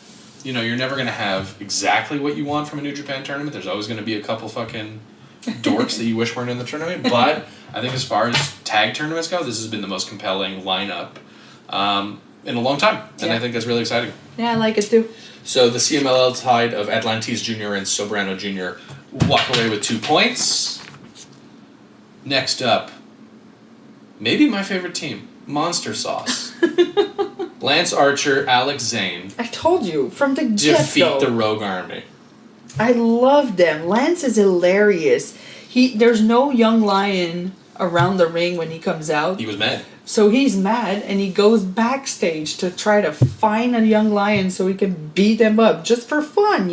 you're never going to have exactly what you want from a New Japan tournament. There's always going to be a couple fucking dorks that you wish weren't in the tournament. But I think as far as tag tournaments go, this has been the most compelling lineup in a long time. And I think that's really exciting. Yeah, I like it too. So the CMLL side of Atlantis Jr. and Soberano Jr. walk away with 2 points. Next up, maybe my favorite team, Monster Sauce. Lance Archer, Alex Zane. I told you, from the get-go. Defeat the Rogue Army. I love them. Lance is hilarious. There's no young lion around the ring when he comes out. He was mad. So he's mad, and he goes backstage to try to find a young lion so he can beat them up, just for fun,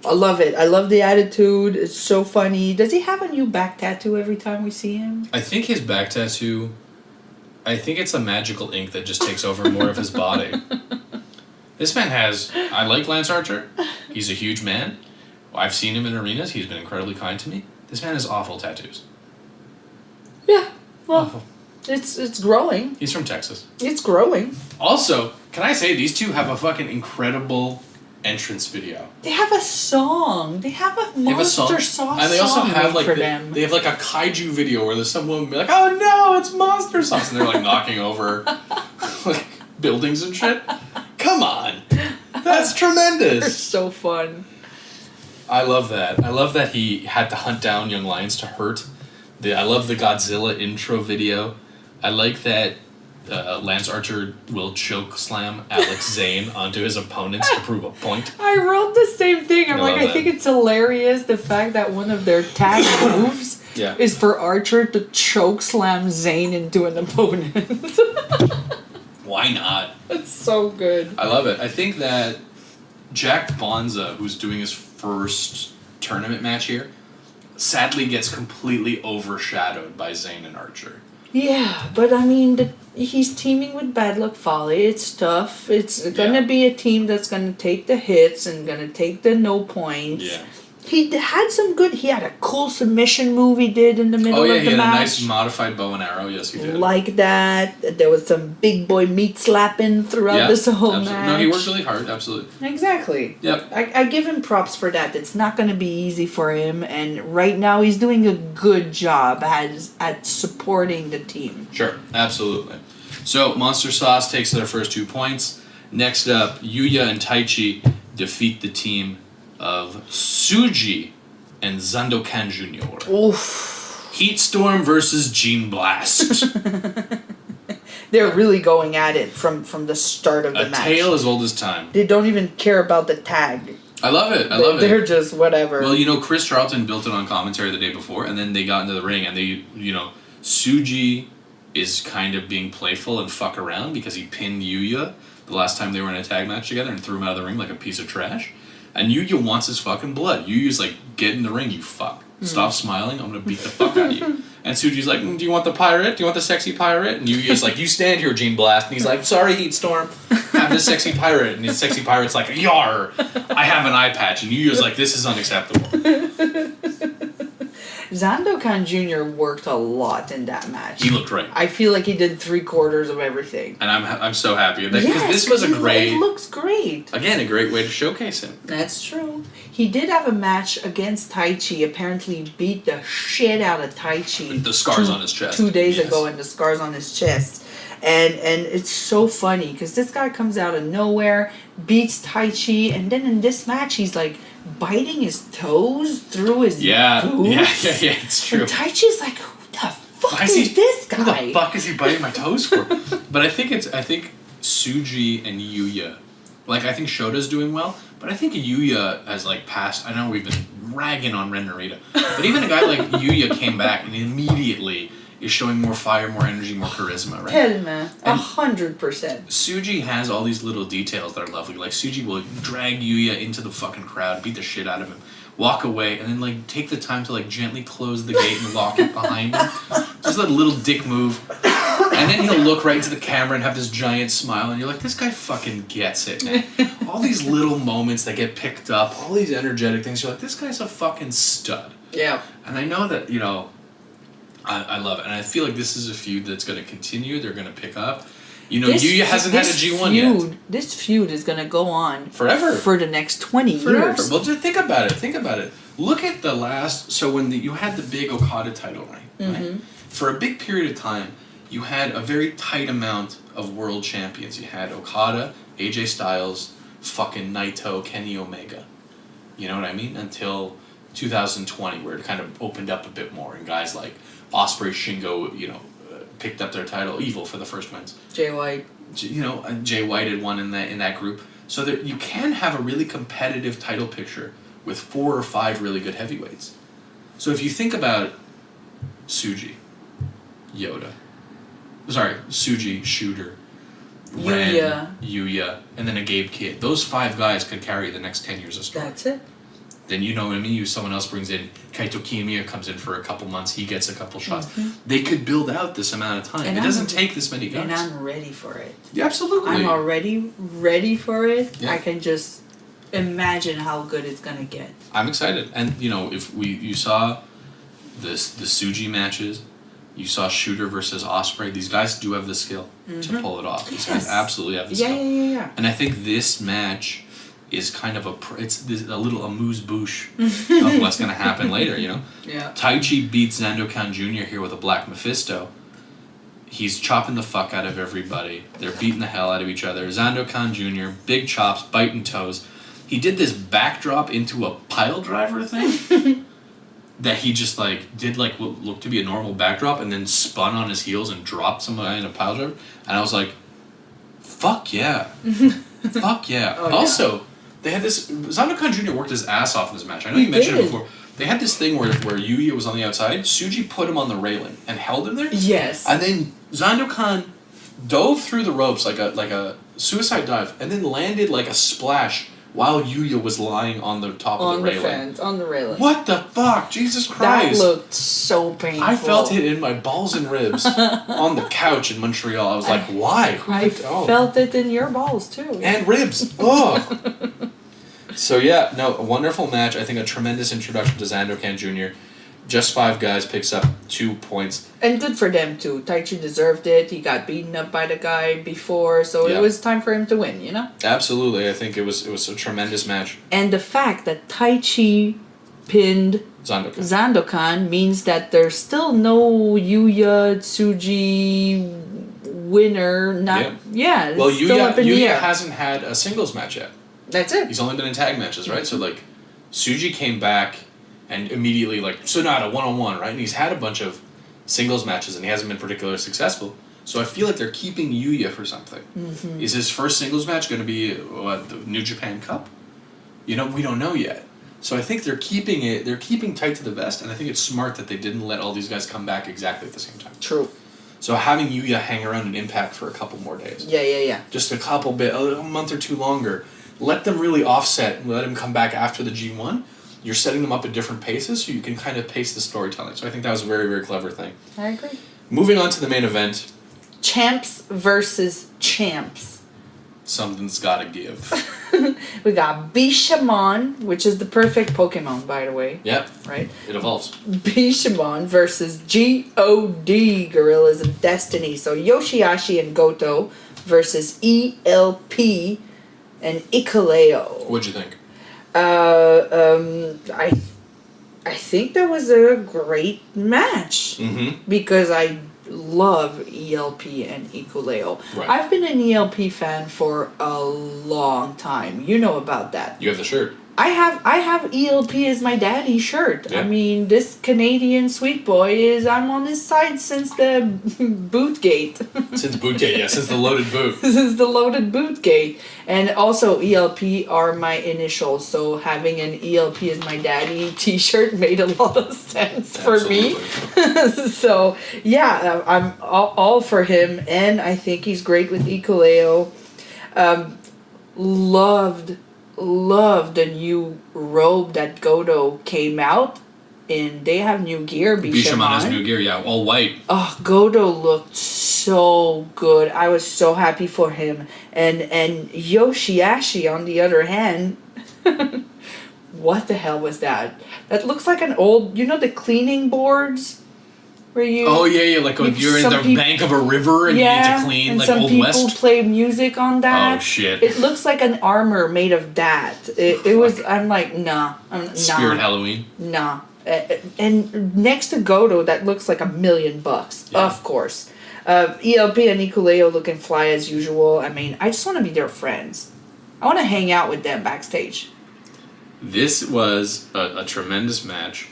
I love it. I love the attitude. It's so funny. Does he have a new back tattoo every time we see him? I think his back tattoo, it's a magical ink that just takes over more of his body. This man I like Lance Archer. He's a huge man. I've seen him in arenas. He's been incredibly kind to me. This man has awful tattoos. Yeah, well, awful. It's growing. He's from Texas. It's growing. Also, can I say these two have a fucking incredible entrance video? They have a song. They have a Monster Sauce and they also have them. They have like a kaiju video where there's some woman be like, "Oh no, it's Monster Sauce," and they're like knocking over like buildings and shit. Come on, that's tremendous. They're so fun. I love that. I love that he had to hunt down young lions to hurt. I love the Godzilla intro video. I like that Lance Archer will choke slam Alex Zane onto his opponents to prove a point. I wrote the same thing. I that. think it's hilarious the fact that one of their tag moves is for Archer to choke slam Zane into an opponent. Why not? It's so good. I love it. I think that Jack Bonza, who's doing his first tournament match here, sadly gets completely overshadowed by Zane and Archer. Yeah, but he's teaming with Bad Luck Fale. It's tough. It's going to be a team that's going to take the hits and going to take the no points. Yeah. He had some good. He had a cool submission move he did in the middle of the match. He had a nice modified bow and arrow. Yes, he did. Like that. There was some big boy meat slapping throughout this whole match. No, he worked really hard. Absolutely. Exactly. Yep. I give him props for that. It's not going to be easy for him, and right now he's doing a good job at supporting the team. Sure, absolutely. So Monster Sauce takes their first 2 points. Next up, Yuya and Taichi defeat the team of Tsuji and Zandokan Jr. Oof. Heat Storm versus Gene Blast. They're really going at it from the start of the match. A tale as old as time. They don't even care about the tag. I love it. They're just whatever. Well, Chris Charlton built it on commentary the day before, and then they got into the ring, and Tsuji is kind of being playful and fuck around because he pinned Yuya the last time they were in a tag match together and threw him out of the ring like a piece of trash. And Yuya wants his fucking blood. Yuya's like, get in the ring, you fuck. Stop smiling, I'm gonna beat the fuck out of you. And Tsuji's like, do you want the pirate? Do you want the sexy pirate? And Yuya's like, you stand here, Gene Blast. And he's like, sorry, Heat Storm. Have this sexy pirate. And his sexy pirate's like, yar, I have an eye patch. And Yuya's like, this is unacceptable. Zandokan Jr. worked a lot in that match. He looked great. I feel like he did 3/4 of everything. And I'm so happy because this was a great. It looks great. Again, a great way to showcase him. That's true. He did have a match against Taichi. Apparently, beat the shit out of Taichi. The scars on his chest. 2 days ago, and the scars on his chest. And it's so funny because this guy comes out of nowhere, beats Taichi, and then in this match he's like biting his toes through his boots. Yeah, it's true. And Taichi's like, who the fuck is this guy? Who the fuck is he biting my toes for? But I think Tsuji and Yuya, like I think Shota's doing well, but I think Yuya has like passed. I know we've been ragging on Ren Narita, but even a guy like Yuya came back and immediately is showing more fire, more energy, more charisma, right? Tellement. 100%. Tsuji has all these little details that are lovely. Like, Tsuji will drag Yuya into the fucking crowd, beat the shit out of him, walk away, and then, like, take the time to, like, gently close the gate and lock it behind him. Just a little dick move. And then he'll look right into the camera and have this giant smile, and you're like, this guy fucking gets it, man. All these little moments that get picked up, all these energetic things, you're like, this guy's a fucking stud. Yeah. And I know that, I love it. And I feel like this is a feud that's going to continue. They're going to pick up. Yuya hasn't had a G1 yet. This feud is going to go on forever. For the next 20 years. Well, just think about it. Look at the last... So when you had the big Okada title reign, right? For a big period of time, you had a very tight amount of world champions. You had Okada, AJ Styles, fucking Naito, Kenny Omega. You know what I mean? Until 2020, where it kind of opened up a bit more, and guys like Ospreay, Shingo, picked up their title. Evil for the first wins. Jay White. Jay White had won in that group. So that you can have a really competitive title picture with 4 or 5 really good heavyweights. So if you think about Tsuji, Tsuji, Shooter, Ren, Yuya, and then a Gabe Kidd. Those 5 guys could carry the next 10 years of story. That's it. Then you know what I mean? Someone else brings in, Kaito Kiyomiya comes in for a couple months, he gets a couple shots. They could build out this amount of time. And it doesn't take this many guys. And I'm ready for it. Yeah, absolutely. I'm already ready for it. Yeah. I can just imagine how good it's going to get. I'm excited. And, if you saw the Tsuji matches, you saw Shooter versus Ospreay, these guys do have the skill to pull it off. These guys absolutely have the skill. Yeah. And I think this match is kind of it's a little amuse-bouche of what's going to happen later, Yeah. Taichi beats Zandokan Jr. here with a Black Mephisto. He's chopping the fuck out of everybody. They're beating the hell out of each other. Zandokan Jr., big chops, biting toes. He did this backdrop into a pile driver thing that he just, did, what looked to be a normal backdrop and then spun on his heels and dropped somebody in a pile driver. And I was like, fuck yeah. Fuck yeah. Oh, also... They had this... Zandokan Jr. worked his ass off in this match. I know you mentioned it before. They had this thing where Yuya was on the outside. Tsuji put him on the railing and held him there. Yes. And then Zandokan dove through the ropes like a suicide dive and then landed like a splash while Yuya was lying on the top of the railing. On the railing. What the fuck? Jesus Christ. That looked so painful. I felt it in my balls and ribs on the couch in Montreal. I was like, why? I felt it in your balls too. And ribs. Oh. So yeah, no, a wonderful match. I think a tremendous introduction to Sandokan Jr. Just 5 guys picks up 2 points. And good for them too. Taichi deserved it. He got beaten up by the guy before, so it was time for him to win, you know? Absolutely. I think it was a tremendous match. And the fact that Taichi pinned Sandokan means that there's still no Yuya Tsuji winner. Well, Yuya hasn't had a singles match yet. That's it. He's only been in tag matches, right? So like, Tsuji came back and immediately like Sonata 1-on-1, right? And he's had a bunch of singles matches and he hasn't been particularly successful. So I feel like they're keeping Yuya for something. Mm-hmm. Is his first singles match going to be the New Japan Cup? We don't know yet. So I think they're keeping tight to the vest, and I think it's smart that they didn't let all these guys come back exactly at the same time. True. So having Yuya hang around in Impact for a couple more days. Yeah. Just a month or two longer. Let them really offset and let him come back after the G1. You're setting them up at different paces so you can kind of pace the storytelling. So I think that was a very, very clever thing. I agree. Moving on to the main event. Champs versus champs. Something's gotta give. We got Bishamon, which is the perfect Pokemon, by the way. Yep. Right? It evolves. Bishamon versus God, Gorillas of Destiny. So Yoshihashi and Goto versus ELP and Ikaleo. What'd you think? I think that was a great match. Mm-hmm. Because I love ELP and Ikaleo. Right. I've been an ELP fan for a long time. You know about that. You have the shirt. I have ELP as my daddy shirt. Yeah. I mean, this Canadian sweet boy I'm on his side since the boot gate. Since boot gate, yeah, since the loaded boot. Since the loaded boot gate. And also ELP are my initials, so having an ELP as my daddy t-shirt made a lot of sense for me. So, yeah, I'm all for him, and I think he's great with Ikaleo. Loved the new robe that Goto came out in. They have new gear. Bishamon has new gear, yeah, all white. Oh, Goto looked so good. I was so happy for him. And Yoshihashi, on the other hand, what the hell was that? That looks like an old, the cleaning boards? Where you... Oh, yeah, like you're in the bank of a river and you need to clean, like Old West. Some people play music on that. Oh, shit. It looks like an armor made of that. It was... I'm like, nah. Spirit Halloween? Nah. And next to Goto, that looks like $1 million. Yeah. Of course. ELP and Ikaleo looking fly as usual. I mean, I just want to be their friends. I want to hang out with them backstage. This was a tremendous match.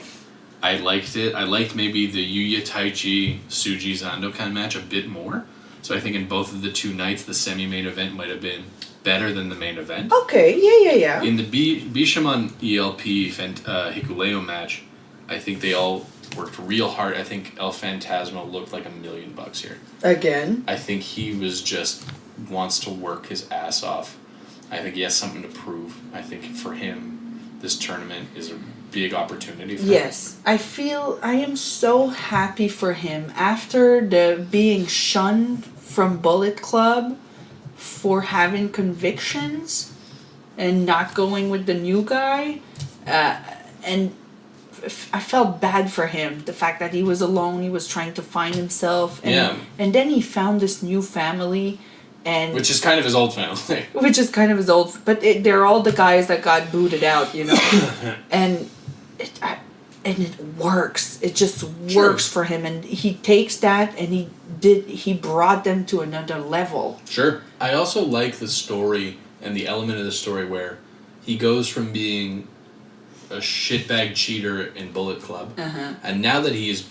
I liked it. I liked maybe the Yuya Taichi Tsuji Sandokan match a bit more. So I think in both of the 2 nights, the semi-main event might have been better than the main event. Okay, yeah. In the Bishamon ELP Hikuleo match, I think they all worked real hard. I think El Phantasmo looked like $1 million here. Again? I think he wants to work his ass off. I think he has something to prove. I think for him, this tournament is a big opportunity for him. Yes. I am so happy for him after being shunned from Bullet Club for having convictions and not going with the new guy. And I felt bad for him. The fact that he was alone, he was trying to find himself. And then he found this new family. Which is kind of his old family. But they're all the guys that got booted out, and it works. It just works for him, and he takes that and he brought them to another level. Sure. I also like the story and the element of the story where he goes from being a shitbag cheater in Bullet Club, and now that he is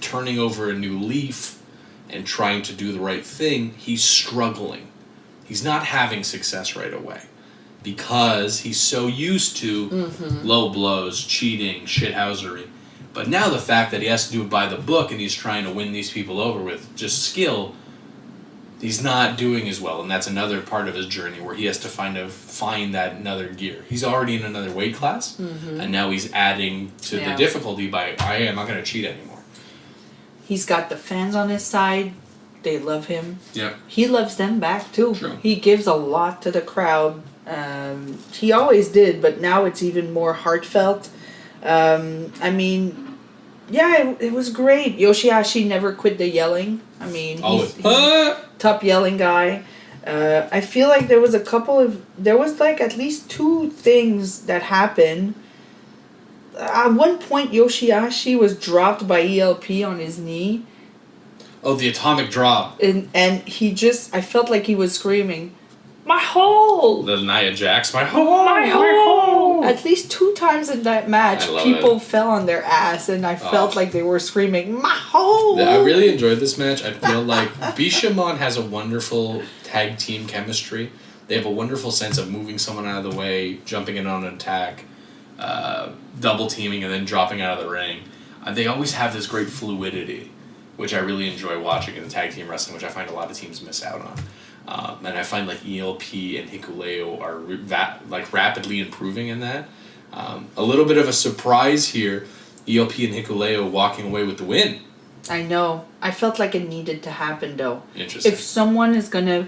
turning over a new leaf and trying to do the right thing, he's struggling. He's not having success right away because he's so used to low blows, cheating, shithousery. But now the fact that he has to do it by the book and he's trying to win these people over with just skill, he's not doing as well. And that's another part of his journey where he has to find that another gear. He's already in another weight class, and now he's adding to the difficulty by, I'm not going to cheat anymore. He's got the fans on his side. They love him. Yeah. He loves them back, too. True. He gives a lot to the crowd. He always did, but now it's even more heartfelt. I mean, yeah, it was great. Yoshihashi never quit the yelling. I mean, he's top yelling guy. I feel like there was like at least 2 things that happened. At one point, Yoshihashi was dropped by ELP on his knee. Oh, the atomic drop. And he I felt like he was screaming, "My hole!" The Nia Jax, my hole! My hole! At least 2 times in that match, people fell on their ass, and I felt like they were screaming, "My hole!" Yeah, I really enjoyed this match. I feel like Bishamon has a wonderful tag team chemistry. They have a wonderful sense of moving someone out of the way, jumping in on an attack, double teaming, and then dropping out of the ring. They always have this great fluidity, which I really enjoy watching in the tag team wrestling, which I find a lot of teams miss out on. And I find like ELP and Hikuleo are rapidly improving in that. A little bit of a surprise here, ELP and Hikuleo walking away with the win. I know. I felt like it needed to happen though. Interesting. If someone is going to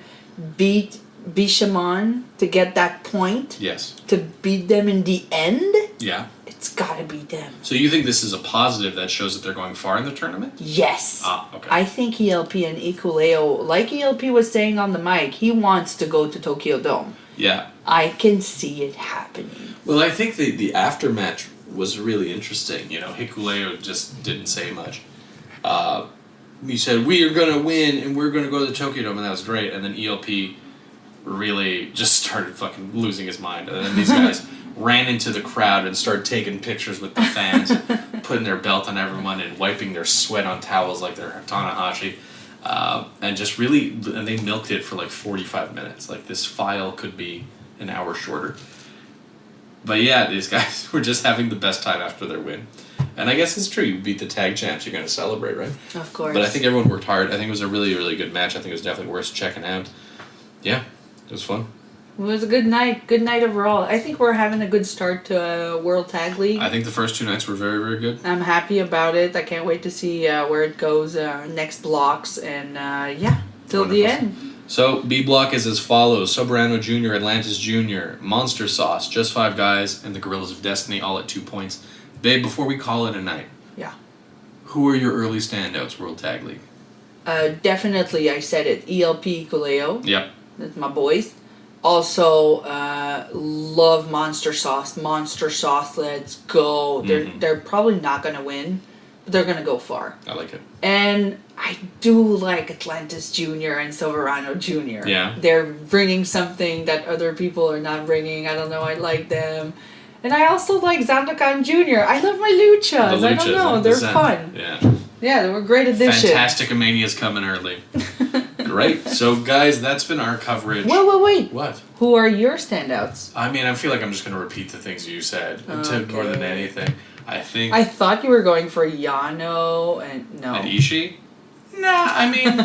beat Bishamon to get that point, yes, to beat them in the end, yeah, it's got to be them. So you think this is a positive that shows that they're going far in the tournament? Yes. Okay. I think ELP and Hikuleo, like ELP was saying on the mic, he wants to go to Tokyo Dome. Yeah. I can see it happening. Well, I think the aftermatch was really interesting. You know, Hikuleo just didn't say much. He said, "We are going to win, and we're going to go to the Tokyo Dome," and that was great. And then ELP really just started fucking losing his mind. And then these guys ran into the crowd and started taking pictures with the fans, putting their belt on everyone and wiping their sweat on towels like they're Tanahashi. And just really, and they milked it for like 45 minutes. Like this file could be an hour shorter. But yeah, these guys were just having the best time after their win. And I guess it's true, you beat the tag champs, you're going to celebrate, right? Of course. But I think everyone worked hard. I think it was a really, really good match. I think it was definitely worth checking out. Yeah, it was fun. It was a good night. Good night overall. I think we're having a good start to World Tag League. I think the first 2 nights were very, very good. I'm happy about it. I can't wait to see where it goes next blocks. And yeah, till Wonderful. The end. So, B block is as follows. Soberano Jr., Atlantis Jr., Monster Sauce, Just 5 Guys, and the Gorillas of Destiny, all at 2 points. Babe, before we call it a night. Yeah. Who are your early standouts, World Tag League? Definitely, I said it. ELP Kuleo. Yep. That's my boys. Also, love Monster Sauce. Monster Sauce, let's go. They're probably not going to win, but they're going to go far. I like it. And I do like Atlantis Jr. and Soberano Jr. Yeah. They're bringing something that other people are not bringing. I don't know, I like them. And I also like Zandokan Jr. I love my luchas. I don't know, they're fun. Yeah. Yeah, they were great additions. Fantastic Mania's coming early. Great. So, guys, that's been our coverage. Wait. What? Who are your standouts? I mean, I feel like I'm just going to repeat the things you said more than anything. I thought you were going for Yano and no. And Ishii? Nah, I mean,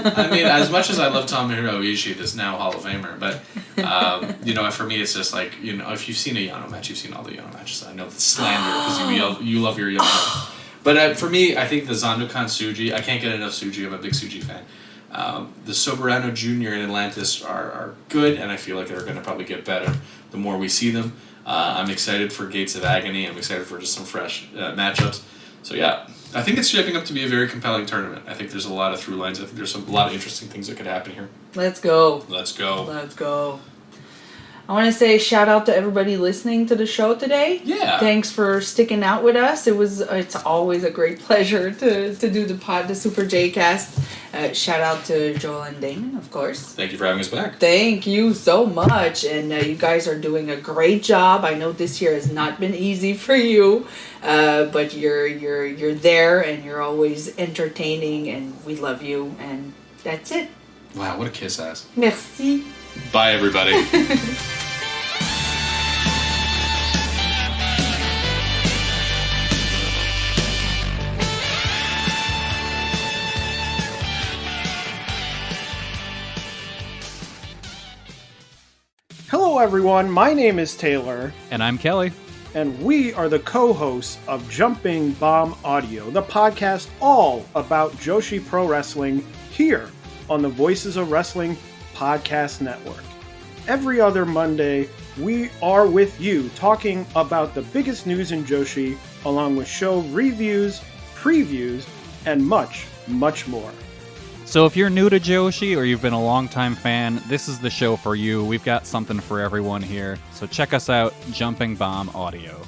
as much as I love Tomohiro Ishii, this now Hall of Famer, but, for me, it's just like, if you've seen a Yano match, you've seen all the Yano matches. I know it's slander because you love your Yano. But for me, I think the Zandokan Tsuji, I can't get enough Tsuji. I'm a big Tsuji fan. The Soberano Jr. and Atlantis are good, and I feel like they're going to probably get better the more we see them. I'm excited for Gates of Agony. I'm excited for just some fresh matchups. So, yeah, I think it's shaping up to be a very compelling tournament. I think there's a lot of through lines. I think there's a lot of interesting things that could happen here. Let's go. Let's go. Let's go. I want to say shout out to everybody listening to the show today. Yeah. Thanks for sticking out with us. It's always a great pleasure to do the Super J Cast. Shout out to Joel and Damon, of course. Thank you for having us back. Thank you so much, and you guys are doing a great job. I know this year has not been easy for you, but you're there and you're always entertaining, and we love you. And that's it. Wow, what a kiss ass. Merci. Bye, everybody. Hello, everyone. My name is Taylor. And I'm Kelly. And we are the co-hosts of Jumping Bomb Audio, the podcast all about Joshi Pro Wrestling here on the Voices of Wrestling Podcast Network. Every other Monday, we are with you talking about the biggest news in Joshi, along with show reviews, previews, and much, much more. So if you're new to Joshi or you've been a longtime fan, this is the show for you. We've got something for everyone here. So check us out, Jumping Bomb Audio.